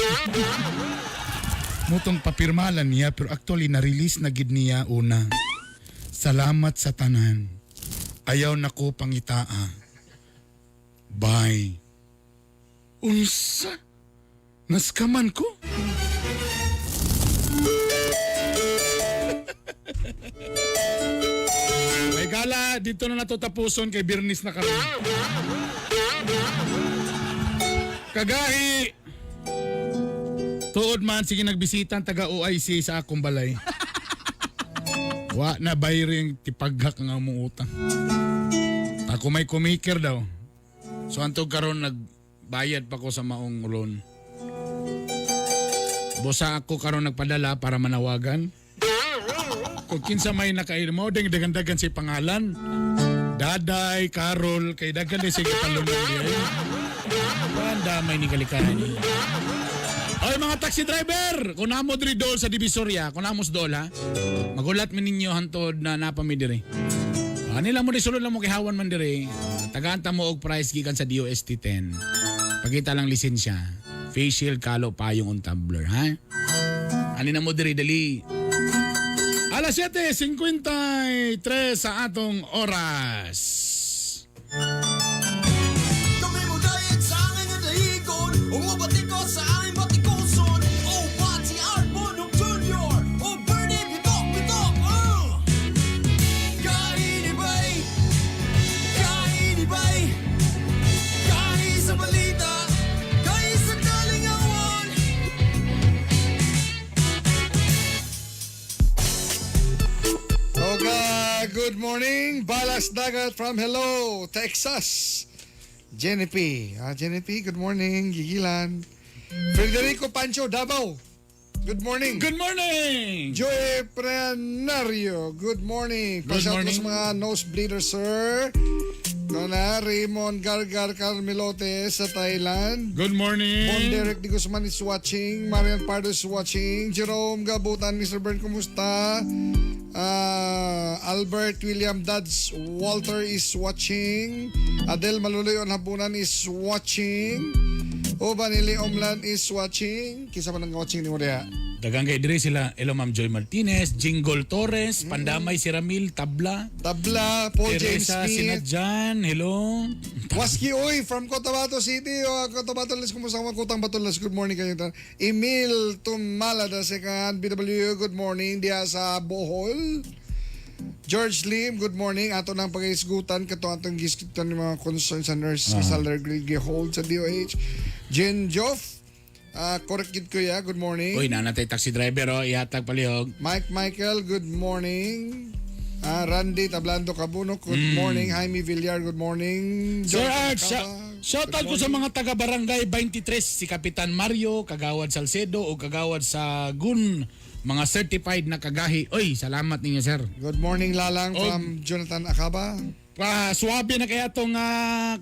[SPEAKER 9] Mutong papirmalan niya pero actually na-release na gid niya una. Salamat sa tanan. Ayaw na ko pangitaa. Bye. Unsa? Naskaman ko? May gala, dito na natutapuson kay Birnis na kami. Kagahi! Tuod man, sige nagbisita ang taga OIC sa akong balay. Wa na bayring tipaghak nga mong utang. Ako may kumiker daw. So antog karon nagbayad pa ko sa maong loan. Bosa ako karon nagpadala para manawagan. Kung kinsa may nakairmo, dagan-dagan si pangalan. Daday, Carol, kay dagan din sige talungan diya. Wanda may ni kalikahan niya. Oy mga taxi driver, kung namo diri dol sa Divisoria, kung namos dol ha, magulat man ninyo hantod na napami diri. Nila mo di sulod lang mo kihawan man diri. Tagaan ta mo og price gikan sa DOST 10. Pagita lang lisensya, facial, kalo, payong on tumbler, ha? Ani na mo diri dali. Alas 7:53 sa atong oras.
[SPEAKER 1] Kami mo dahil sa aking nadahigon, umabati ko sa aking batikuson. Oh, Pati Arbon Jr. Oh, Bernie Bitok, Kainibay, Kahi sa balita, Kahi sa kalingawan.
[SPEAKER 8] Okay, good morning. Balas Dagat from Hello, Texas. Jenny P. Jenny P, good morning. Gigilan. Federico Pancho, Davao. Good morning.
[SPEAKER 9] Good morning.
[SPEAKER 8] Joey Prenario, good morning.
[SPEAKER 9] Good
[SPEAKER 8] Pasyaut
[SPEAKER 9] morning.
[SPEAKER 8] ko sa mga nosebleeders, sir. Dona Raymond Gargar Carmelote sa Thailand.
[SPEAKER 9] Good morning.
[SPEAKER 8] Bon Derek Di Guzman is watching. Marian Pardo is watching. Jerome Gabutan, Mr. Bern, kumusta? Albert William Dads Walter is watching. Adel Maluloy on Habunan is watching. Obanili Omlan is watching. Kisa pa nang watching ni mo diha?
[SPEAKER 9] Dagang kay diri sila, hello Ma'am Joy Martinez, Jingle Torres, Pandamay si Ramil, Tabla,
[SPEAKER 8] Paul James
[SPEAKER 9] Teresa
[SPEAKER 8] Smith.
[SPEAKER 9] Sinadjan, hello.
[SPEAKER 8] Waski Oy from Cotabato City. Cotabato Les, kumusta mga kutang Batulas? Good morning kayo. Emil Tumalada second. BW, good morning. Diya sa Bohol. George Lim, good morning. Ato nang pag-isgutan kato atong giskutan ng mga concerns sa nurse sa hold sa DOH. Jen Joff, correct gid ko ya. Good morning.
[SPEAKER 9] Uy, nanatay taxi driver, ihatag palihog.
[SPEAKER 8] Mike Michael, good morning. Randy Tablando Cabuno, good morning. Jaime Villar, good morning.
[SPEAKER 9] Sir Art,
[SPEAKER 8] Acaba,
[SPEAKER 9] shout out
[SPEAKER 8] good
[SPEAKER 9] ko sa
[SPEAKER 8] morning.
[SPEAKER 9] mga taga Barangay 23, si Kapitan Mario, Kagawad Salcedo o Kagawad sa Gun, mga certified na kagahi. Oy, salamat ninyo sir.
[SPEAKER 8] Good morning Lalang from Jonathan Acaba.
[SPEAKER 9] Suwabe na kaya itong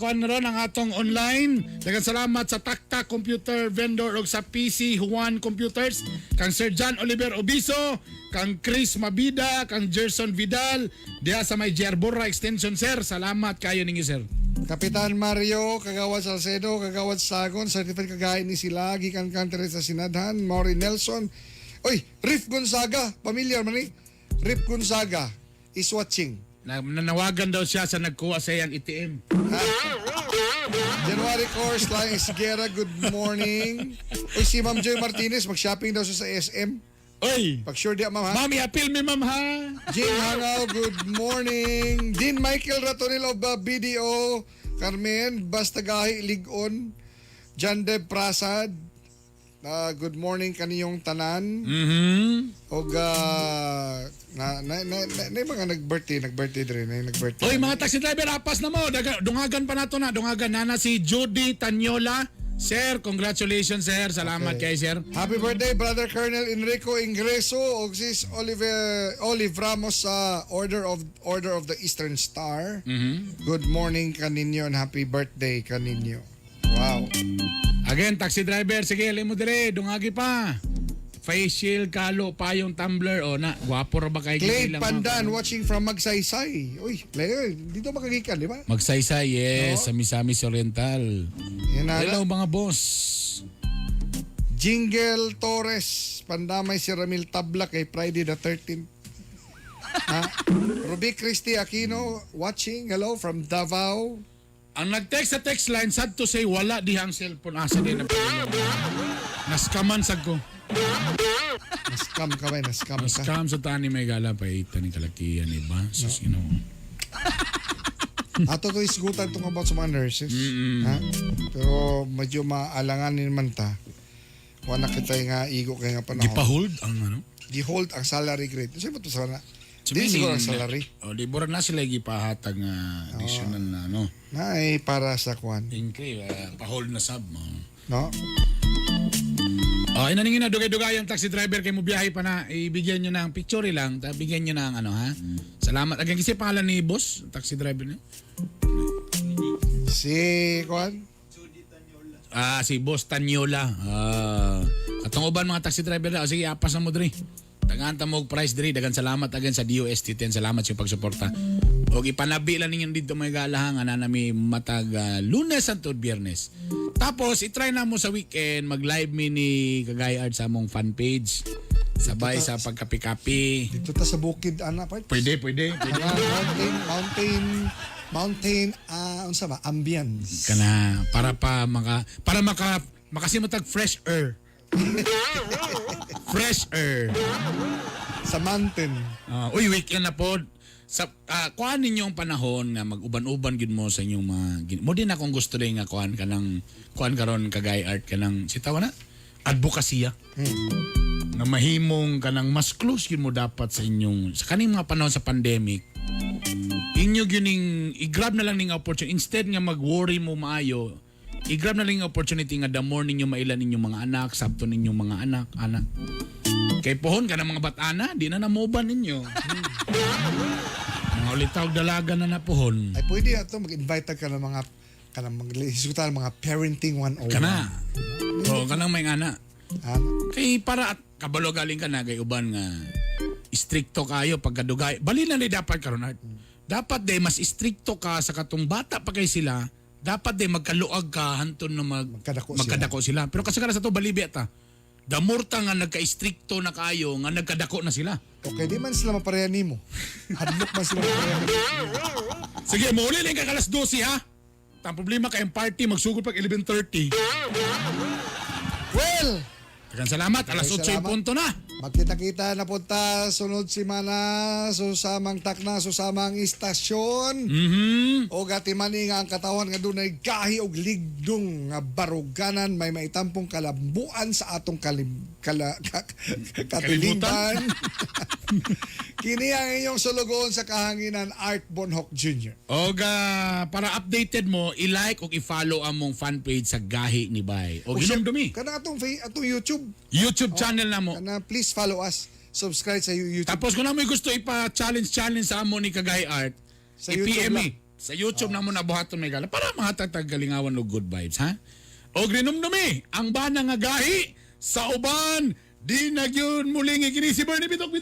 [SPEAKER 9] kuan ron ang atong online. Daghang salamat sa Takta Computer Vendor o sa PC Juan Computers, kang Sir John Oliver Obiso, kang Chris Mabida, kang Gerson Vidal, diya sa may Jerbora Extension sir. Salamat kayo ninyo sir.
[SPEAKER 8] Kapitan Mario, Kagawad Salcedo, Kagawad Sagon, certified kagahin ni sila, gikan country sa Sinadhan, Maury Nelson. Oy, Riff Gonzaga, familiar man ni? Riff Gonzaga is watching.
[SPEAKER 9] Nanawagan daw siya sa nagkuha sa iyang ATM.
[SPEAKER 8] January course, Lang Esguera, good morning. Oy, si Ma'am Joy Martinez, mag-shopping daw siya sa SM.
[SPEAKER 9] Oy!
[SPEAKER 8] Pag sure di, ma'am ha?
[SPEAKER 9] Mami, appeal me, ma'am ha?
[SPEAKER 8] Jing Hangaw, good morning. Dean Michael Ratonil of BDO. Carmen Bastagahi, Ligon. John Deb Prasad. Good morning kaniyong tanan. Og na mga nag-birthday rin, nag-birthday.
[SPEAKER 9] Oy, mga taxi driver, apas na mo. Dungagan pa nato na. Dungagan na si Judy Tanyola. Sir, congratulations, sir. Salamat kay sir.
[SPEAKER 8] Happy birthday, Brother Colonel Enrico Ingreso og sis Olive Ramos sa Order of the Eastern Star. Good morning kaninyo and happy birthday kaninyo. Wow.
[SPEAKER 9] Again, taxi driver, sige, alam mo dire, dungagi pa. Face shield, kalo, payong tumbler, o na, gwapo ra ba kay
[SPEAKER 8] Clay
[SPEAKER 9] gilang
[SPEAKER 8] Pandan
[SPEAKER 9] mga-
[SPEAKER 8] watching from Magsaysay. Uy, dito makagikan, di ba?
[SPEAKER 9] Magsaysay, yes,
[SPEAKER 8] Oo.
[SPEAKER 9] sa Misamis Oriental.
[SPEAKER 8] Yan na.
[SPEAKER 9] Hello mga boss.
[SPEAKER 8] Jingle Torres, pandamay si Ramil Tabla kay Friday the 13th. Ha? Ruby Christy Aquino watching. Hello from Davao.
[SPEAKER 9] Ang nag-text sa text line, sad to say, wala dihang cellphone. Asa din na pagulong. Naskaman sag ko.
[SPEAKER 8] Naskam ka ba? Naskam ka.
[SPEAKER 9] Naskam sa tani may gala pa ita ni kalakihan, iba? Sus, you know.
[SPEAKER 8] Ato to isgutan itong about sa mga nurses. Ha? Pero medyo maalanganin man ta. Wala kita nga igo kaya nga panahon.
[SPEAKER 9] Gipa-hold ang ano?
[SPEAKER 8] Gi-hold ang salary grade. Saan ba ito sana? Di
[SPEAKER 9] Sabihin,
[SPEAKER 8] siguro ang salary.
[SPEAKER 9] O, di bura na sila gipahatag nga additional na, ano?
[SPEAKER 8] Na ay para sa kwan.
[SPEAKER 9] Incre, pa-hold na sub mo.
[SPEAKER 8] No?
[SPEAKER 9] Oh, inaningin na dugay-dugay ang taxi driver kay mo biyahe pa na ibigyan nyo ng picture lang, bigyan nyo ng ano ha. Salamat. Again kasi pangalan ni boss, taxi driver niya.
[SPEAKER 8] Si kwan?
[SPEAKER 9] Si Boss Tanyola. Atong uban mga taxi driver na. Sige, apas na mo diri. Tagaanta mo og price diri. Dagan salamat again sa DOST10. Salamat sa pagsuporta. Og ipanabi lang ninyo dito may galahang ana nami matag Lunes hangtod Biyernes. Tapos itry na mo sa weekend mag-live me ni Kagayard sa among fan page. Sabay sa pagkapi-kapi.
[SPEAKER 8] Dito ta sa bukid ana pa.
[SPEAKER 9] Pwede.
[SPEAKER 8] Mountain unsa ba? Ambience.
[SPEAKER 9] Kana para makasimutag fresh air. Fresh air.
[SPEAKER 8] Sa mountain.
[SPEAKER 9] Uy, weekend na po. Sa kuan ninyong panahon nga mag-uban-uban gid mo sa inyong mga mo din akong gusto rin nga kuan karon kagay art kanang sitaw na advokasya. Nga mahimong kanang mas close yun mo dapat sa inyong sa kaning mga panahon sa pandemic. Inyo gining i-grab na lang ning opportunity instead nga mag-worry mo maayo. I-grab na lang yung opportunity nga the more ninyo mailan ninyong mga anak, sabto ninyong mga anak. Kay pohon ka ng mga batana, di na namoban ninyo. Mga ulitaw dalaga na napohon.
[SPEAKER 8] Ay pwede ato mag-invite ka ng mga mag-isutan mga parenting 101.
[SPEAKER 9] Kana. O, kanang may ana. Kay para at kabalo galing ka na kay uban nga stricto kayo pagkadugay. Bali na ni dapat karon art. Dapat day mas stricto ka sa katong bata pa kay sila. Dapat day magkaluag ka hanton na magkadako sila. Pero kasi sa to balibi ata. Damurta nga nagka-stricto na kayo nga nagkadako na sila.
[SPEAKER 8] Okay, di man sila mapareha nimo. Hadlok man sila mapareha nimo.
[SPEAKER 9] Sige, muli lang ka alas 12 ha. Ang problema kayong party magsugod pag 11:30.
[SPEAKER 8] Well,
[SPEAKER 9] Daghang salamat. Alas 8 punto na.
[SPEAKER 8] Magkita-kita na punta sunod simana susamang takna susamang istasyon. O gatimani nga ang katawan nga dunay gahi og ligdong nga baruganan may maitampong kalambuan sa atong katilingban. Kini ang inyong sulugon sa kahanginan Art Bonhoc Jr.
[SPEAKER 9] Og para updated mo, i-like o i-follow among fan page sa Gahi ni Bay. O ginumdumi.
[SPEAKER 8] Kana atong YouTube
[SPEAKER 9] channel na mo.
[SPEAKER 8] Kana please follow us. Subscribe sa YouTube.
[SPEAKER 9] Tapos kung na mo gusto ipa-challenge sa amo ni Kagay Art,
[SPEAKER 8] Sa
[SPEAKER 9] i-PM
[SPEAKER 8] YouTube
[SPEAKER 9] me. Sa YouTube na mo na buhaton may gala para mga tatagalingawan og good vibes, ha? O ginumdumi, ang bana nga gahi sa uban, di na gyud muling ikini si Bernie Bitok.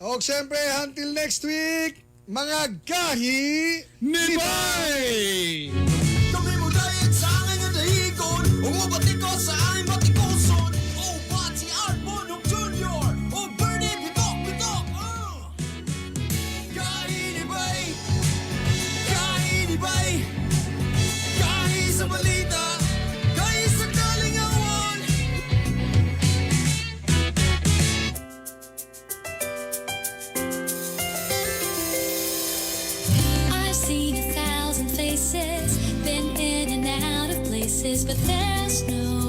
[SPEAKER 8] O siyempre, until next week, mga gahi
[SPEAKER 9] ni Bay!
[SPEAKER 1] umabati ko sa aming batikuson. O Bati Arbonok Jr. O Bernie Bitok Bitok. Kainibay, kainibay, kahit sa balita, kahit sa kalingawan.
[SPEAKER 4] I've seen 1,000 faces, been in and out of places, but there's no